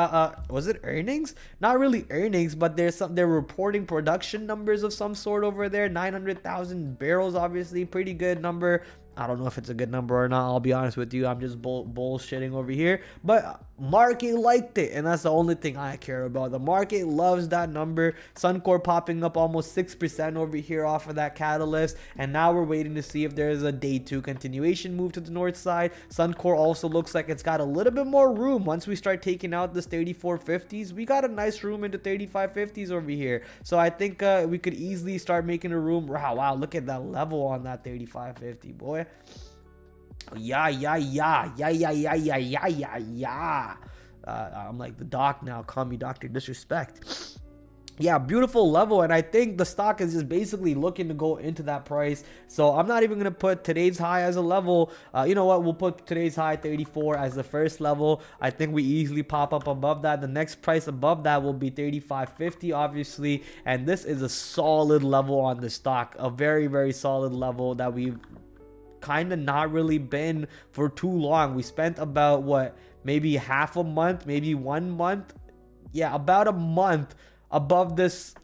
Was it earnings? Not really earnings, but they're reporting production numbers of some sort over there. 900,000 barrels, obviously, pretty good number. I don't know if it's a good number or not. I'll be honest with you. I'm just bullshitting over here. But market liked it, and that's the only thing I care about. The market loves that number. Suncor popping up almost 6% over here off of that catalyst. And now we're waiting to see if there's a day 2 continuation move to the north side. Suncor also looks like it's got a little bit more room. Once we start taking out this 3450s, we got a nice room into 3550s over here. So I think we could easily start making a room. Wow, look at that level on that 3550, boy. Yeah. I'm like the doc now. Call me Dr. Disrespect. Yeah, beautiful level, and I think the stock is just basically looking to go into that price. So I'm not even going to put today's high as a level. You know what? We'll put today's high 34 as the first level. I think we easily pop up above that. The next price above that will be 35.50, obviously, and this is a solid level on the stock. A very, very solid level that we've kind of not really been for too long. We spent about maybe half a month, maybe 1 month, about a month above this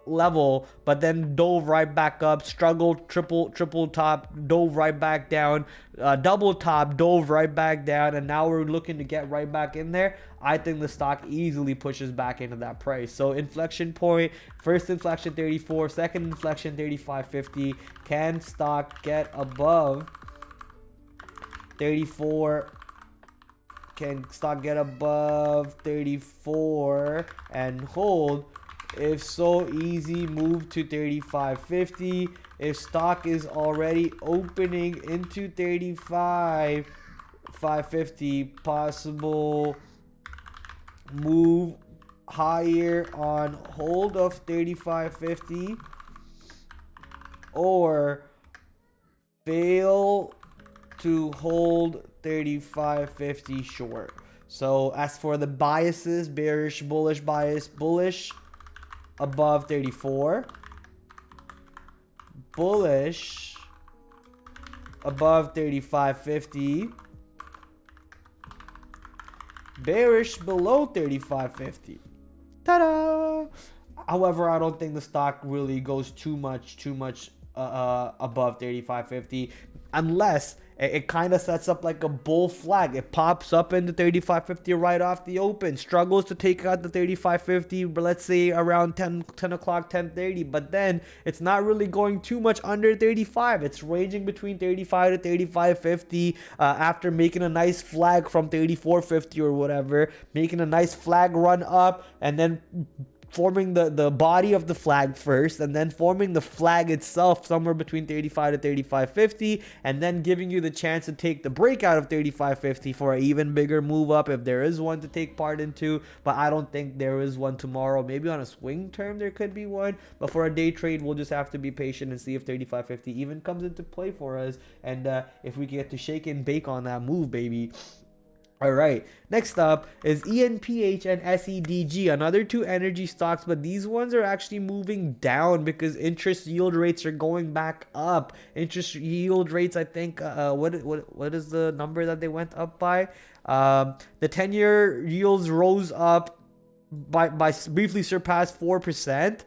level, but then dove right back up, struggled, triple top, dove right back down, double top, dove right back down, and now we're looking to get right back in there. I think the stock easily pushes back into that price. So inflection point, first inflection 34, second inflection 35.50. Can stock get above 34? Can stock get above 34 and hold? If so, easy move to 35.50. If stock is already opening into 35.550, possible move higher on hold of 35.50, or fail to hold 35.50 short. So as for the biases, bearish, bullish bias, bullish above 34, bullish above 35.50, bearish below 35.50. Ta-da! However, I don't think the stock really goes too much above 35.50 unless it kind of sets up like a bull flag. It pops up into 35.50 right off the open, struggles to take out the 35.50, but let's say around 10 o'clock, 10:30, but then it's not really going too much under 35. It's ranging between 35 to 35.50 after making a nice flag from 34.50 or whatever, making a nice flag run up and then forming the body of the flag first, and then forming the flag itself somewhere between 35 to 35.50, and then giving you the chance to take the breakout of 35.50 for an even bigger move up if there is one to take part into. But I don't think there is one tomorrow. Maybe on a swing term there could be one, but for a day trade we'll just have to be patient and see if 35.50 even comes into play for us, and if we get to shake and bake on that move, baby. All right, next up is ENPH and SEDG, another two energy stocks, but these ones are actually moving down because interest yield rates are going back up. Interest yield rates, I think, what is the number that they went up by? The 10-year yields rose up by briefly surpassed 4%.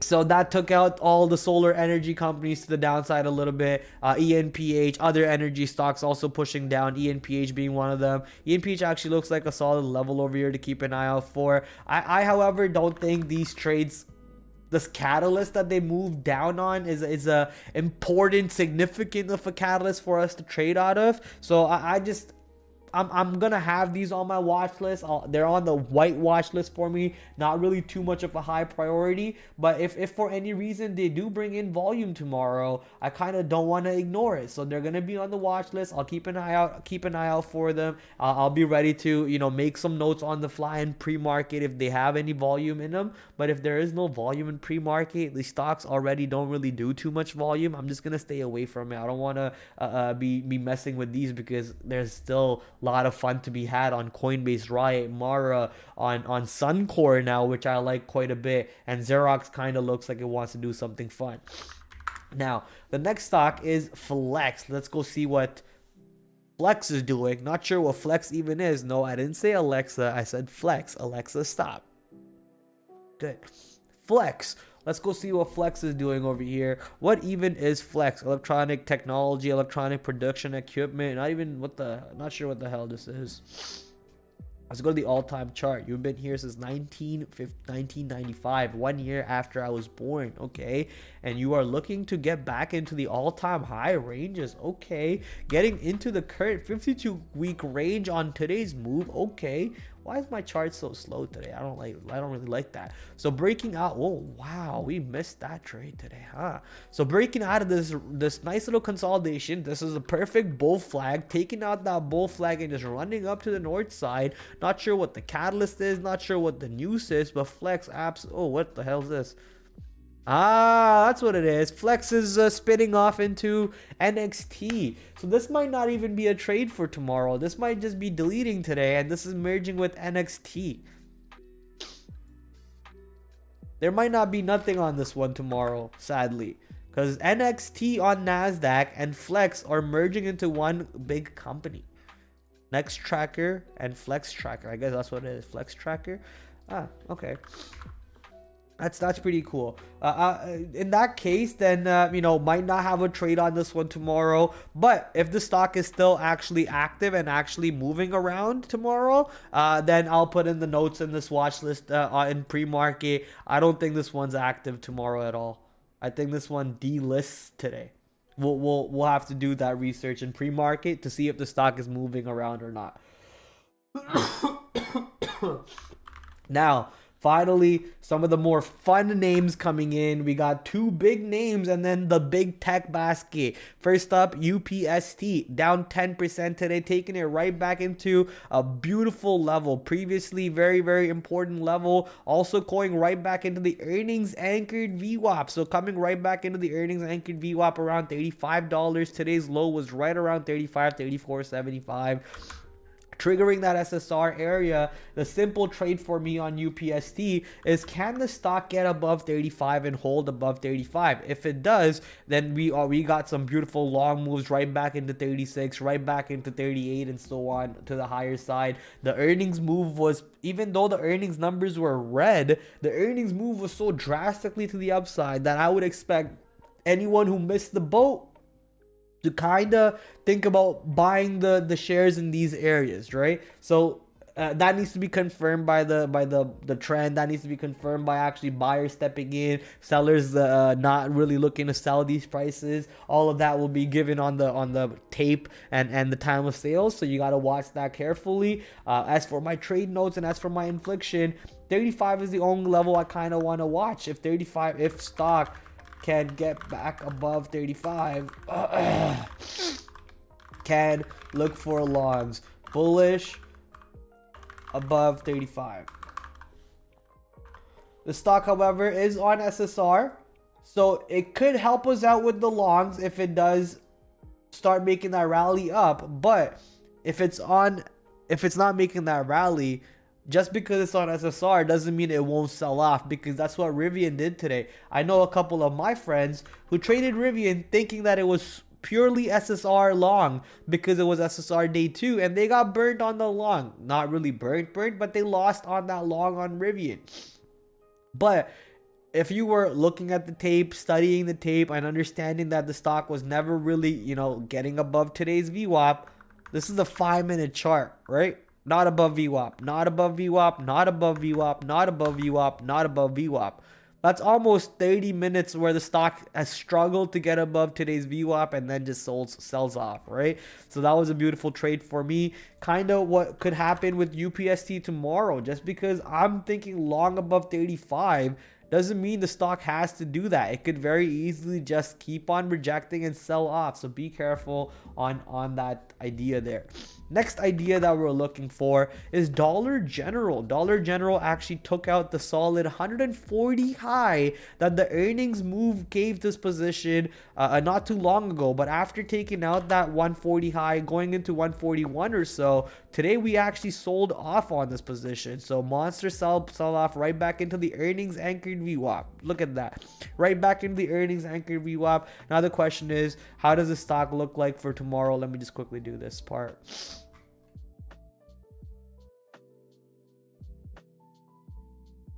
So that took out all the solar energy companies to the downside a little bit. ENPH, other energy stocks also pushing down, ENPH being one of them. ENPH actually looks like a solid level over here to keep an eye out for. I however, don't think these trades, this catalyst that they moved down on is a important, significant of a catalyst for us to trade out of. So I'm gonna have these on my watch list. They're on the white watch list for me. Not really too much of a high priority, but if for any reason they do bring in volume tomorrow, I kind of don't want to ignore it. So they're gonna be on the watch list. I'll keep an eye out for them. I'll be ready to, you know, make some notes on the fly in pre-market if they have any volume in them. But if there is no volume in pre-market, the stocks already don't really do too much volume, I'm just gonna stay away from it. I don't want to be messing with these because there's still lot of fun to be had on Coinbase, Riot, Mara, on Suncor now, which I like quite a bit, and Xerox kind of looks like it wants to do something fun. Now the next stock is Flex. Let's go see what Flex is doing. Not sure what Flex even is. No, I didn't say Alexa, I said Flex. Alexa, stop. Good. Flex. Let's go see what Flex is doing over here. What even is Flex? Electronic technology, electronic production equipment. Not sure what the hell this is. Let's go to the all-time chart. You've been here since 1995, 1 year after I was born. Okay, and you are looking to get back into the all-time high ranges. Okay, getting into the current 52-week range on today's move. Okay, why is my chart so slow today? I don't really like that. So breaking out. Oh wow, we missed that trade today, huh? So breaking out of this nice little consolidation. This is a perfect bull flag, taking out that bull flag and just running up to the north side. Not sure what the catalyst is, not sure what the news is, but Flex apps. Oh, what the hell is this? Ah, that's what it is. Flex is spinning off into NXT. So this might not even be a trade for tomorrow. This might just be deleting today, and this is merging with NXT. There might not be nothing on this one tomorrow, sadly, because NXT on NASDAQ and Flex are merging into one big company. Next Tracker and Flex Tracker. I guess that's what it is. Flex Tracker. Ah, okay. That's pretty cool. In that case, then you know, might not have a trade on this one tomorrow. But if the stock is still actually active and actually moving around tomorrow, then I'll put in the notes in this watch list in pre-market. I don't think this one's active tomorrow at all. I think this one delists today. We'll have to do that research in pre-market to see if the stock is moving around or not. Now, finally, some of the more fun names coming in. We got two big names and then the big tech basket. First up, UPST, down 10% today, taking it right back into a beautiful level. Previously, very, very important level. Also going right back into the earnings anchored VWAP. So coming right back into the earnings anchored VWAP around $35. Today's low was right around 35, 34.75. Triggering that SSR area. The simple trade for me on UPST is, can the stock get above 35 and hold above 35? If it does, then we got some beautiful long moves right back into 36, right back into 38, and so on to the higher side. The earnings move was, even though the earnings numbers were red, the earnings move was so drastically to the upside that I would expect anyone who missed the boat to kind of think about buying the shares in these areas, right? So that needs to be confirmed by the trend. That needs to be confirmed by actually buyers stepping in, sellers not really looking to sell these prices. All of that will be given on the tape and the time of sales. So you got to watch that carefully. As for my trade notes and as for my infliction, 35 is the only level I kind of want to watch. If stock can get back above 35, can look for longs. Bullish above 35. The stock, however, is on SSR, so it could help us out with the longs if it does start making that rally up. But if it's not making that rally, just because it's on SSR doesn't mean it won't sell off, because that's what Rivian did today. I know a couple of my friends who traded Rivian thinking that it was purely SSR long because it was SSR day 2, and they got burned on the long. Not really burnt, but they lost on that long on Rivian. But if you were looking at the tape, studying the tape, and understanding that the stock was never really, getting above today's VWAP, this is a 5-minute chart, right? Not above VWAP, not above VWAP, not above VWAP, not above VWAP, not above VWAP. That's almost 30 minutes where the stock has struggled to get above today's VWAP and then just sells off, right? So that was a beautiful trade for me. Kind of what could happen with UPST tomorrow. Just because I'm thinking long above 35 doesn't mean the stock has to do that. It could very easily just keep on rejecting and sell off. So be careful on that idea there. Next idea that we're looking for is Dollar General. Dollar General actually took out the solid 140 high that the earnings move gave this position not too long ago. But after taking out that 140 high, going into 141 or so, today we actually sold off on this position. So monster sell off right back into the earnings anchored VWAP. Look at that. Right back into the earnings anchored VWAP. Now the question is, how does the stock look like for tomorrow? Let me just quickly do this part.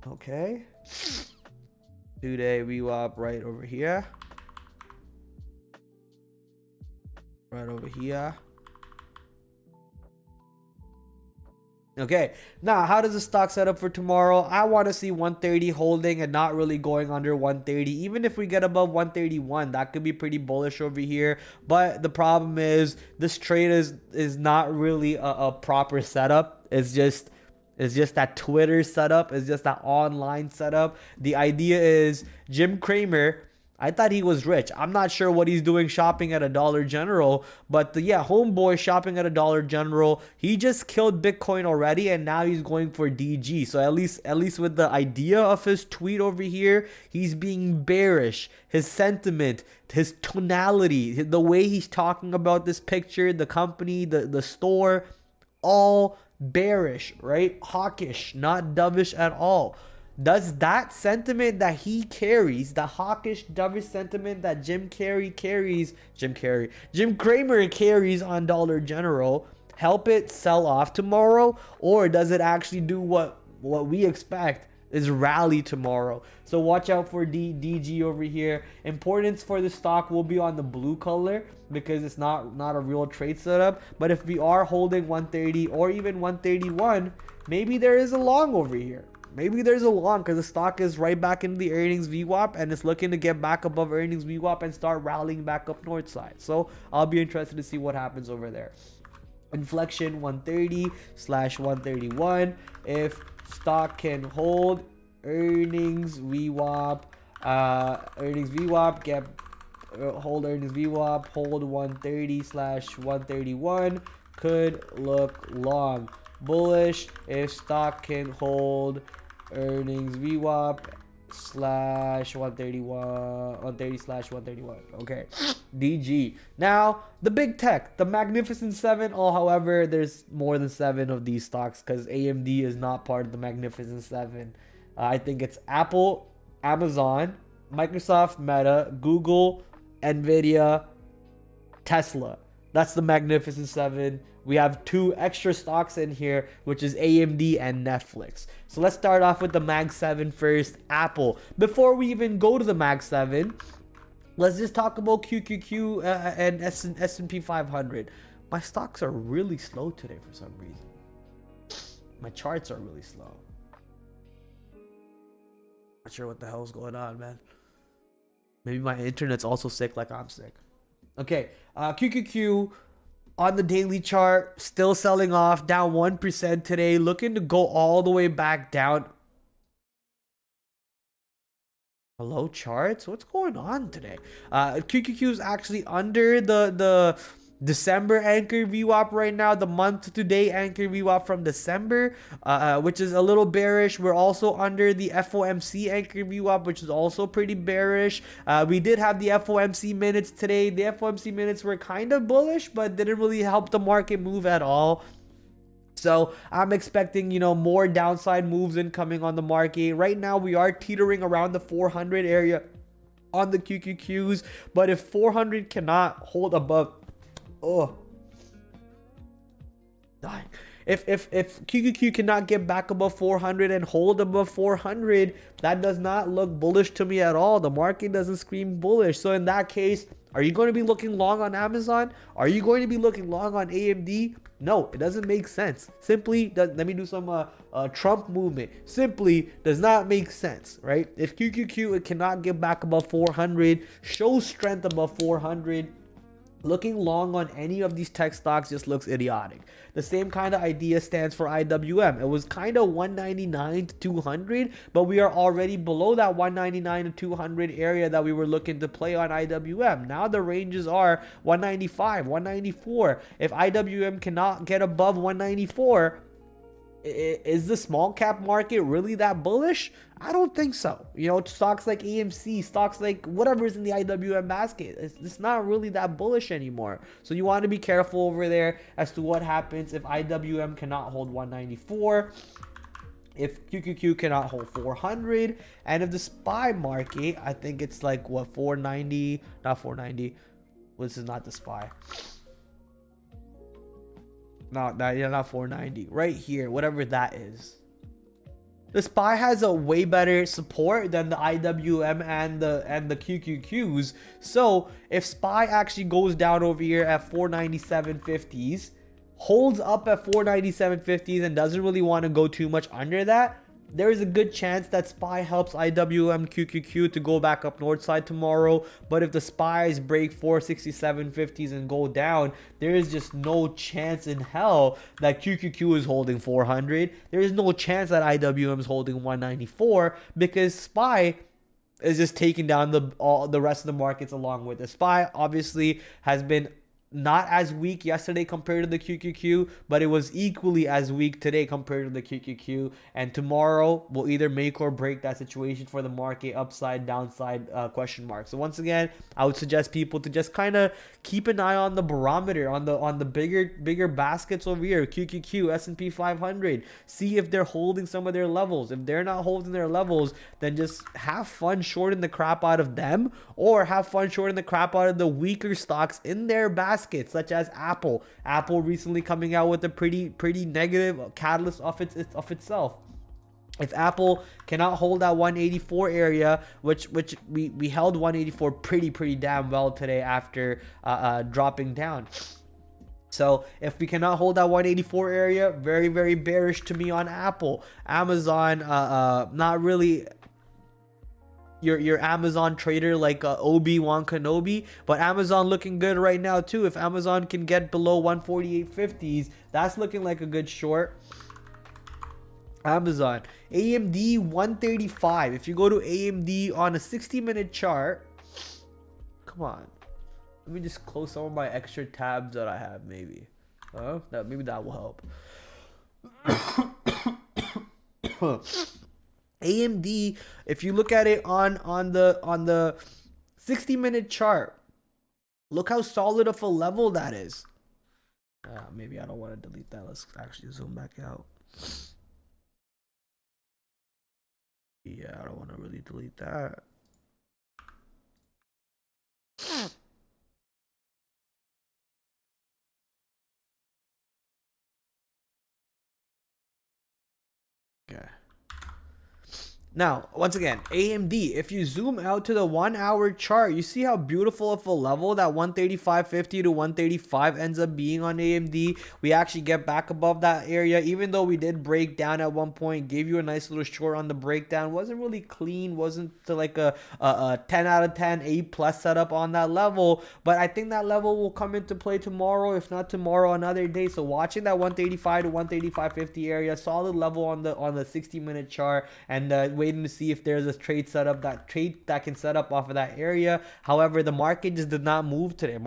Okay. 2-day VWAP right over here. Right over here. Okay, now how does the stock set up for tomorrow? I want to see 130 holding and not really going under 130. Even if we get above 131, that could be pretty bullish over here. But the problem is this trade is not really a proper setup. It's just that Twitter setup. It's just that online setup. The idea is Jim Cramer, I thought he was rich. I'm not sure what he's doing shopping at a Dollar General, but homeboy shopping at a Dollar General, he just killed Bitcoin already, and now he's going for DG. So at least with the idea of his tweet over here, he's being bearish. His sentiment, his tonality, the way he's talking about this picture, the company, the store, all bearish, right? Hawkish, not dovish at all. Does that sentiment that he carries, the hawkish, dovish sentiment that Jim Cramer carries on Dollar General, help it sell off tomorrow? Or does it actually do what we expect, is rally tomorrow? So watch out for DG over here. Importance for the stock will be on the blue color because it's not a real trade setup. But if we are holding 130 or even 131, maybe there is a long over here. Maybe there's a long because the stock is right back into the earnings VWAP and it's looking to get back above earnings VWAP and start rallying back up north side. So I'll be interested to see what happens over there. Inflection 130/131. If stock can hold earnings VWAP, hold earnings VWAP, hold 130/131, could look long. Bullish if stock can hold earnings VWAP /130/131. Okay, DG. Now the big tech, the Magnificent Seven. However, there's more than 7 of these stocks because AMD is not part of the Magnificent Seven. I think it's Apple, Amazon, Microsoft, Meta, Google, Nvidia, Tesla. That's the Magnificent Seven. We have 2 extra stocks in here, which is AMD and Netflix. So let's start off with the Mag 7 first, Apple. Before we even go to the Mag 7, let's just talk about QQQ and S&P 500. My stocks are really slow today for some reason. My charts are really slow. Not sure what the hell's going on, man. Maybe my internet's also sick like I'm sick. Okay, QQQ on the daily chart, still selling off, down 1% today, looking to go all the way back down. Hello charts, what's going on today? QQQ is actually under the December anchor VWAP right now, the month to date anchor VWAP from December, which is a little bearish. We're also under the FOMC anchor VWAP, which is also pretty bearish. We did have the FOMC minutes today. The FOMC minutes were kind of bullish, but didn't really help the market move at all. So I'm expecting, more downside moves incoming on the market. Right now, we are teetering around the 400 area on the QQQs. But if 400 cannot hold above, dying. If QQQ cannot get back above 400 and hold above 400, that does not look bullish to me at all. The market doesn't scream bullish. So in that case, are you going to be looking long on Amazon? Are you going to be looking long on AMD? No, it doesn't make sense. Simply, let me do some Trump movement. Simply does not make sense, right? If QQQ cannot get back above 400, show strength above 400, looking long on any of these tech stocks just looks idiotic. The same kind of idea stands for IWM. It was kind of 199 to 200, but we are already below that 199 to 200 area that we were looking to play on IWM. Now the ranges are 195, 194. If IWM cannot get above 194, is the small cap market really that bullish? I don't think so. Stocks like AMC, stocks like whatever's in the IWM basket, it's not really that bullish anymore. So you want to be careful over there as to what happens if IWM cannot hold 194, if QQQ cannot hold 400, and if the SPY market, I think it's like what, 490, not 490. Well, this is not the SPY. No, not 490. Right here, whatever that is. The SPY has a way better support than the IWM and the QQQs. So if SPY actually goes down over here at 497.50s, holds up at 497.50s and doesn't really want to go too much under that, there is a good chance that SPY helps IWM QQQ to go back up north side tomorrow. But if the SPYs break 467.50s and go down, there is just no chance in hell that QQQ is holding 400. There is no chance that IWM is holding 194 because SPY is just taking down the rest of the markets along with it. SPY obviously has been not as weak yesterday compared to the QQQ, but it was equally as weak today compared to the QQQ. And tomorrow will either make or break that situation for the market, upside, downside, question mark. So once again, I would suggest people to just kind of keep an eye on the barometer, on the bigger baskets over here, QQQ, S&P 500. See if they're holding some of their levels. If they're not holding their levels, then just have fun shorting the crap out of them, or have fun shorting the crap out of the weaker stocks in their basket, such as Apple. Apple recently coming out with a pretty negative catalyst of itself. If Apple cannot hold that 184 area, which we held 184 pretty damn well today after dropping down. So if we cannot hold that 184 area, very bearish to me on Apple. Amazon, not really your Amazon trader like Obi-Wan Kenobi, but Amazon looking good right now too. If Amazon can get below 148.50s, that's looking like a good short. Amazon, AMD 135. If you go to AMD on a 60-minute chart, come on, let me just close some of my extra tabs that I have. Maybe maybe that will help. AMD, if you look at it on the 60-minute chart, look how solid of a level that is. Maybe I don't want to delete that. Let's actually zoom back out. Yeah, I don't want to really delete that. Okay. Now, once again, AMD, if you zoom out to the 1 hour chart, you see how beautiful of a level that 135.50 to 135 ends up being on AMD. We actually get back above that area, even though we did break down at one point, gave you a nice little short on the breakdown. Wasn't really clean, wasn't like a 10 out of 10, A plus setup on that level. But I think that level will come into play tomorrow, if not tomorrow, another day. So watching that 135 to 135.50 area, solid level on the 60-minute chart, and waiting to see if there's a trade that can set up off of that area. However, the market just did not move today.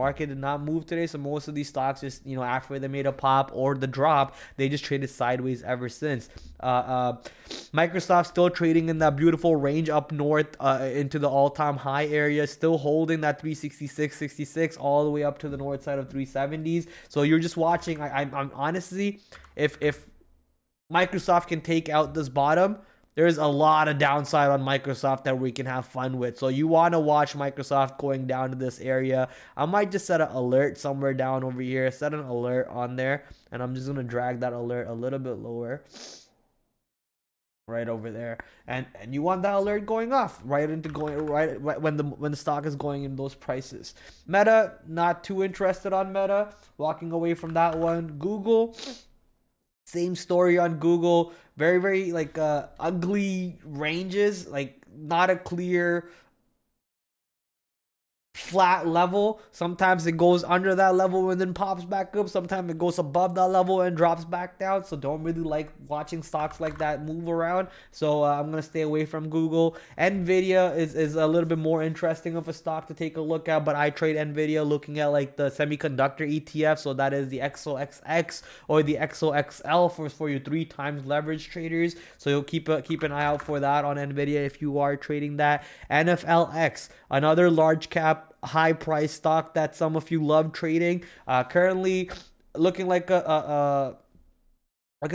So most of these stocks just, after they made a pop or the drop, they just traded sideways ever since. Microsoft still trading in that beautiful range up north into the all-time high area, still holding that 366.66 all the way up to the north side of 370s. So you're just watching. I'm honestly, if Microsoft can take out this bottom, there's a lot of downside on Microsoft that we can have fun with. So you want to watch Microsoft going down to this area. I might just set an alert somewhere down over here. Set an alert on there, and I'm just going to drag that alert a little bit lower. Right over there, and you want that alert going off right when the stock is going in those prices. Meta, not too interested on Meta, walking away from that one. Google, same story on Google. Very like ugly ranges, like not a clear flat level. Sometimes it goes under that level and then pops back up. Sometimes it goes above that level and drops back down. So don't really like watching stocks like that move around. So I'm gonna stay away from Google. Nvidia is a little bit more interesting of a stock to take a look at, but I trade Nvidia looking at like the semiconductor ETF. So that is the XOXX or the XOXL for your 3 times leverage traders. So you'll keep an eye out for that on Nvidia if you are trading that. NFLX, another large cap high price stock that some of you love trading, currently looking like looking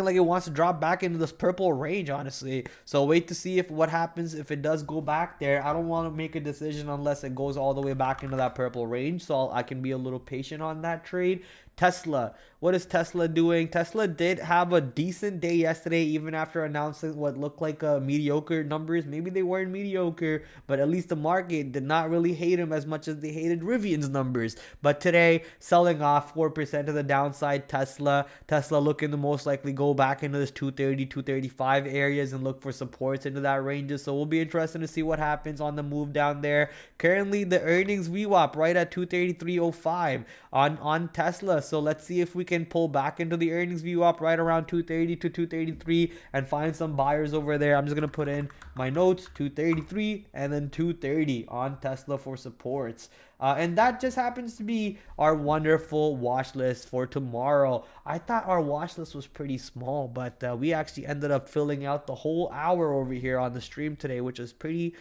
like it wants to drop back into this purple range, honestly. So wait to see what happens if it does go back there. I don't want to make a decision unless it goes all the way back into that purple range, so I can be a little patient on that trade. Tesla, what is Tesla doing? Tesla did have a decent day yesterday, even after announcing what looked like mediocre numbers. Maybe they weren't mediocre, but at least the market did not really hate them as much as they hated Rivian's numbers. But today, selling off 4% to the downside. Tesla looking to most likely go back into this 230, 235 areas and look for supports into that ranges. So we'll be interested to see what happens on the move down there. Currently, the earnings VWAP right at 233.05 on Tesla. So let's see if we can pull back into the earnings VWAP right around 230 to 233 and find some buyers over there. I'm just going to put in my notes, 233 and then 230 on Tesla for supports. And that just happens to be our wonderful watch list for tomorrow. I thought our watch list was pretty small, but we actually ended up filling out the whole hour over here on the stream today, which is pretty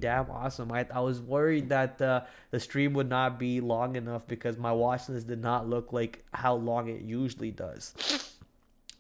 damn awesome. I was worried that the stream would not be long enough because my watch list did not look like how long it usually does.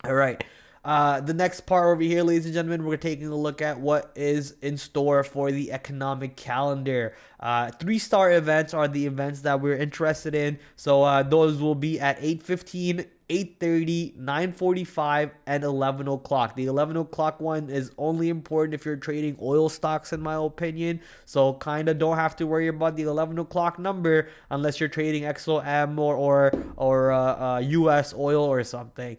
All right. The next part over here, ladies and gentlemen, we're taking a look at what is in store for the economic calendar. 3-star events are the events that we're interested in. So those will be at 8:15, 8:30, 9:45, and 11 o'clock. The 11 o'clock one is only important if you're trading oil stocks, in my opinion. So kind of don't have to worry about the 11 o'clock number unless you're trading XOM or US oil or something.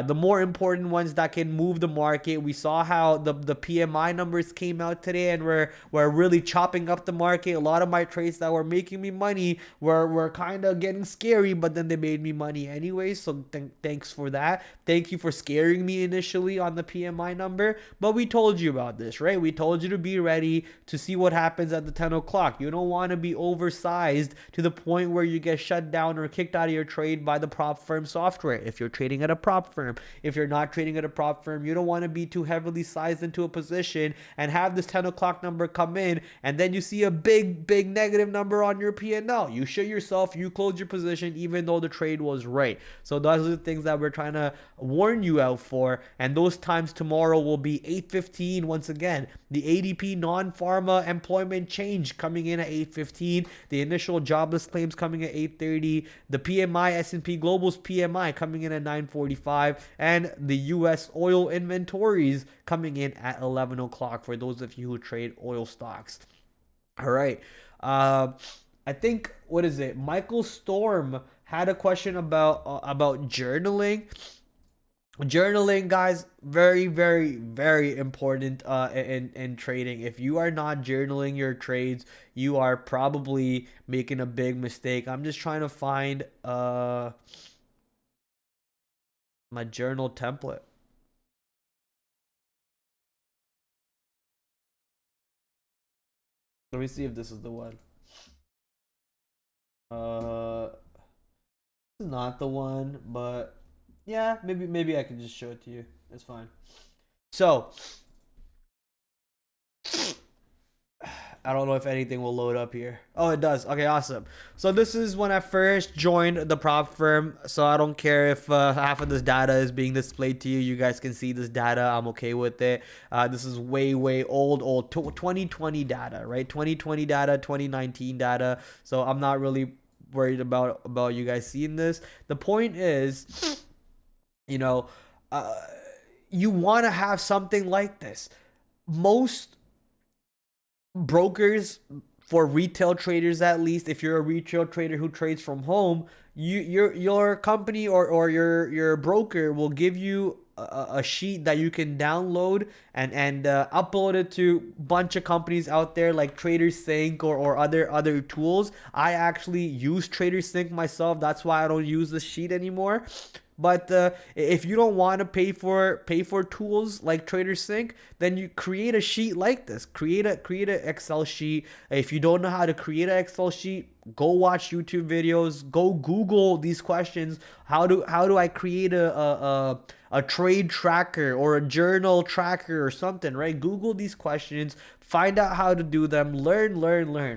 The more important ones that can move the market, we saw how the PMI numbers came out today and we're really chopping up the market. A lot of my trades that were making me money were kind of getting scary, but then they made me money anyway. So thanks for that. Thank you for scaring me initially on the PMI number, but we told you about this, right? We told you to be ready to see what happens at the 10 o'clock. You don't want to be oversized to the point where you get shut down or kicked out of your trade by the prop firm software. If you're trading at a prop firm, if you're not trading at a prop firm, you don't want to be too heavily sized into a position and have this 10 o'clock number come in and then you see a big negative number on your P&L. You shit yourself, you close your position even though the trade was right. So those are the things that we're trying to warn you out for, and those times tomorrow will be 8:15 once again. The ADP non-pharma employment change coming in at 8:15, the initial jobless claims coming at 8:30, the PMI S&P Global's PMI coming in at 9:45, and the US oil inventories coming in at 11 o'clock for those of you who trade oil stocks. All right. I think, what is it? Michael Storm had a question about journaling. Journaling, guys, very important in trading. If you are not journaling your trades, you are probably making a big mistake. I'm just trying to find my journal template. Let me see if this is the one. This is not the one, but yeah, maybe I can just show it to you. It's fine. So I don't know if anything will load up here. Oh, it does. Okay, awesome. So this is when I first joined the prop firm. So I don't care if half of this data is being displayed to you. You guys can see this data. I'm okay with it. This is way old 2020 data, right? 2020 data, 2019 data. So I'm not really worried about you guys seeing this. The point is, you know, you want to have something like this. Most brokers, for retail traders at least, if you're a retail trader who trades from home, your company or your broker will give you a sheet that you can download and upload it to a bunch of companies out there like TraderSync or other tools. I actually use TraderSync myself. That's why I don't use this sheet anymore. But if you don't want to pay for tools like TraderSync, then you create a sheet like this. Create an Excel sheet. If you don't know how to create an Excel sheet, go watch YouTube videos. Go Google these questions. How do I create a trade tracker or a journal tracker or something, right? Google these questions. Find out how to do them. Learn,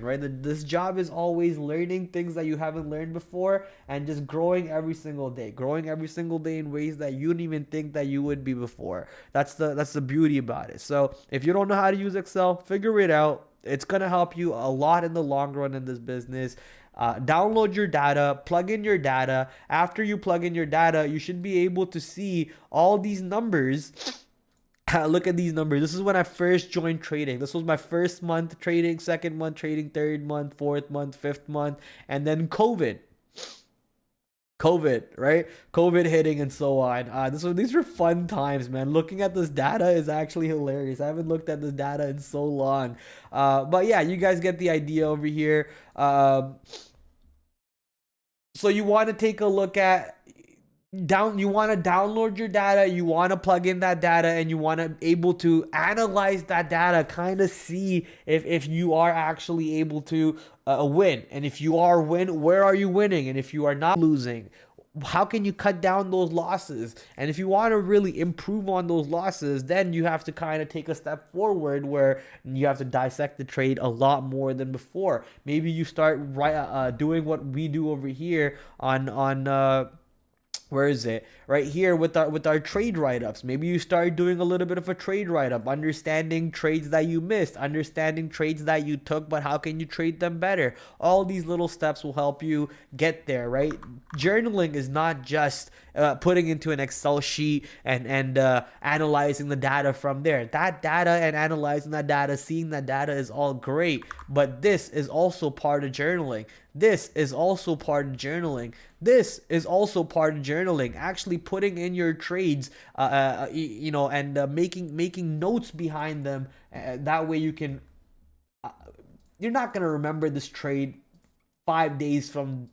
right? This job is always learning things that you haven't learned before and just growing every single day. Growing every single day in ways that you didn't even think that you would be before. That's the beauty about it. So if you don't know how to use Excel, figure it out. It's going to help you a lot in the long run in this business. Download your data, plug in your data. After you plug in your data, you should be able to see all these numbers. Look at these numbers. This is when I first joined trading. This was my first month trading, second month trading, third month, fourth month, fifth month, and then COVID, right? COVID hitting and so on. These were fun times, man. Looking at this data is actually hilarious. I haven't looked at this data in so long. But yeah, you guys get the idea over here. So you want to take a look at you want to download your data, you want to plug in that data, and you want to able to analyze that data, kind of see if you are actually able to win. And if you are where are you winning? And if you are not losing, how can you cut down those losses? And if you want to really improve on those losses, then you have to kind of take a step forward where you have to dissect the trade a lot more than before. Maybe you start doing what we do over here on where is it? Right here with our trade write-ups. Maybe you start doing a little bit of a trade write-up, understanding trades that you missed, understanding trades that you took, but how can you trade them better? All these little steps will help you get there, right? Journaling is not just putting into an Excel sheet and analyzing the data from there. That data and analyzing that data, seeing that data is all great, but this is also part of journaling. This is also part of journaling. This is also part of journaling. Actually putting in your trades, and making notes behind them. That way you can. You're not gonna remember this trade 5 days from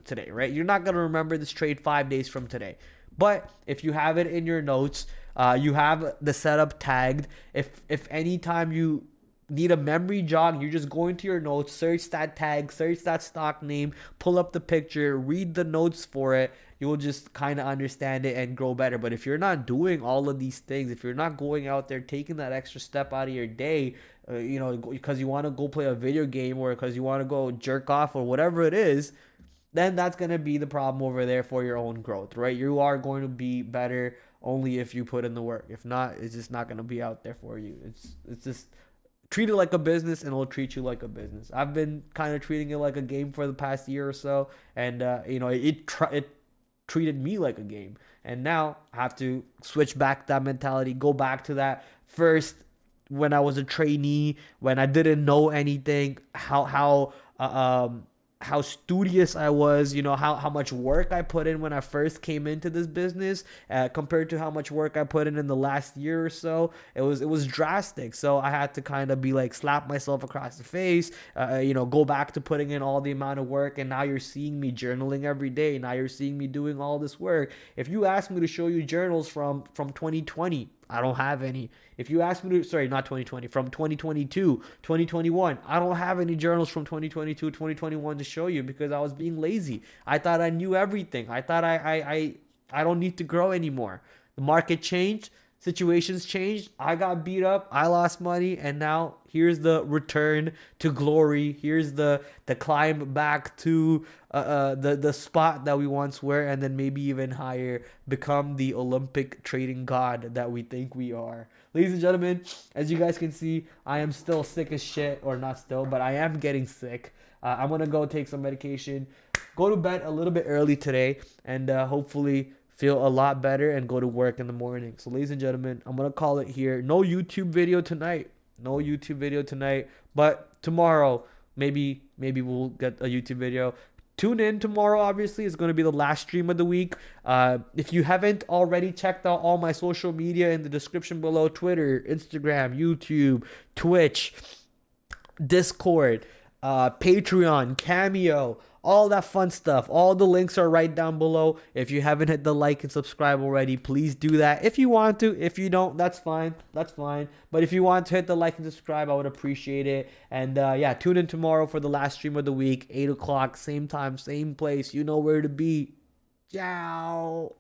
today, right? You're not gonna remember this trade 5 days from today. But if you have it in your notes, you have the setup tagged. If anytime you need a memory jog, you're just going to your notes, search that tag, search that stock name, pull up the picture, read the notes for it. You'll just kind of understand it and grow better. But if you're not doing all of these things, if you're not going out there taking that extra step out of your day, because you want to go play a video game or because you want to go jerk off or whatever it is, then that's going to be the problem over there for your own growth, right? You are going to be better only if you put in the work. If not, it's just not going to be out there for you. It's just treat it like a business and it'll treat you like a business. I've been kind of treating it like a game for the past year or so, and it treated me like a game. And now I have to switch back that mentality, go back to that first when I was a trainee, when I didn't know anything, how studious I was, how much work I put in when I first came into this business, compared to how much work I put in the last year or so. It was drastic. So I had to kind of be like, slap myself across the face, go back to putting in all the amount of work. And now you're seeing me journaling every day. Now you're seeing me doing all this work. If you ask me to show you journals from 2020, I don't have any. If you ask me to, sorry, not 2020, from 2022, 2021, I don't have any journals from 2022, 2021 to show you because I was being lazy. I thought I knew everything. I thought I don't need to grow anymore. The market changed, situations changed. I got beat up, I lost money, and now here's the return to glory. Here's the climb back to the spot that we once were, and then maybe even higher, become the Olympic trading god that we think we are. Ladies and gentlemen, as you guys can see, I am still sick as shit, or not still, but I am getting sick. I'm gonna go take some medication, go to bed a little bit early today, and hopefully feel a lot better and go to work in the morning. So ladies and gentlemen, I'm gonna call it here. No YouTube video tonight. But tomorrow maybe we'll get a YouTube video. Tune in tomorrow. Obviously, it's going to be the last stream of the week. If you haven't already checked out all my social media in the description below: Twitter, Instagram, YouTube, Twitch, Discord, Patreon, Cameo, all that fun stuff. All the links are right down below. If you haven't hit the like and subscribe already, please do that. If you want to, if you don't, that's fine. But if you want to hit the like and subscribe, I would appreciate it. And yeah, tune in tomorrow for the last stream of the week, 8 o'clock, same time, same place. You know where to be. Ciao.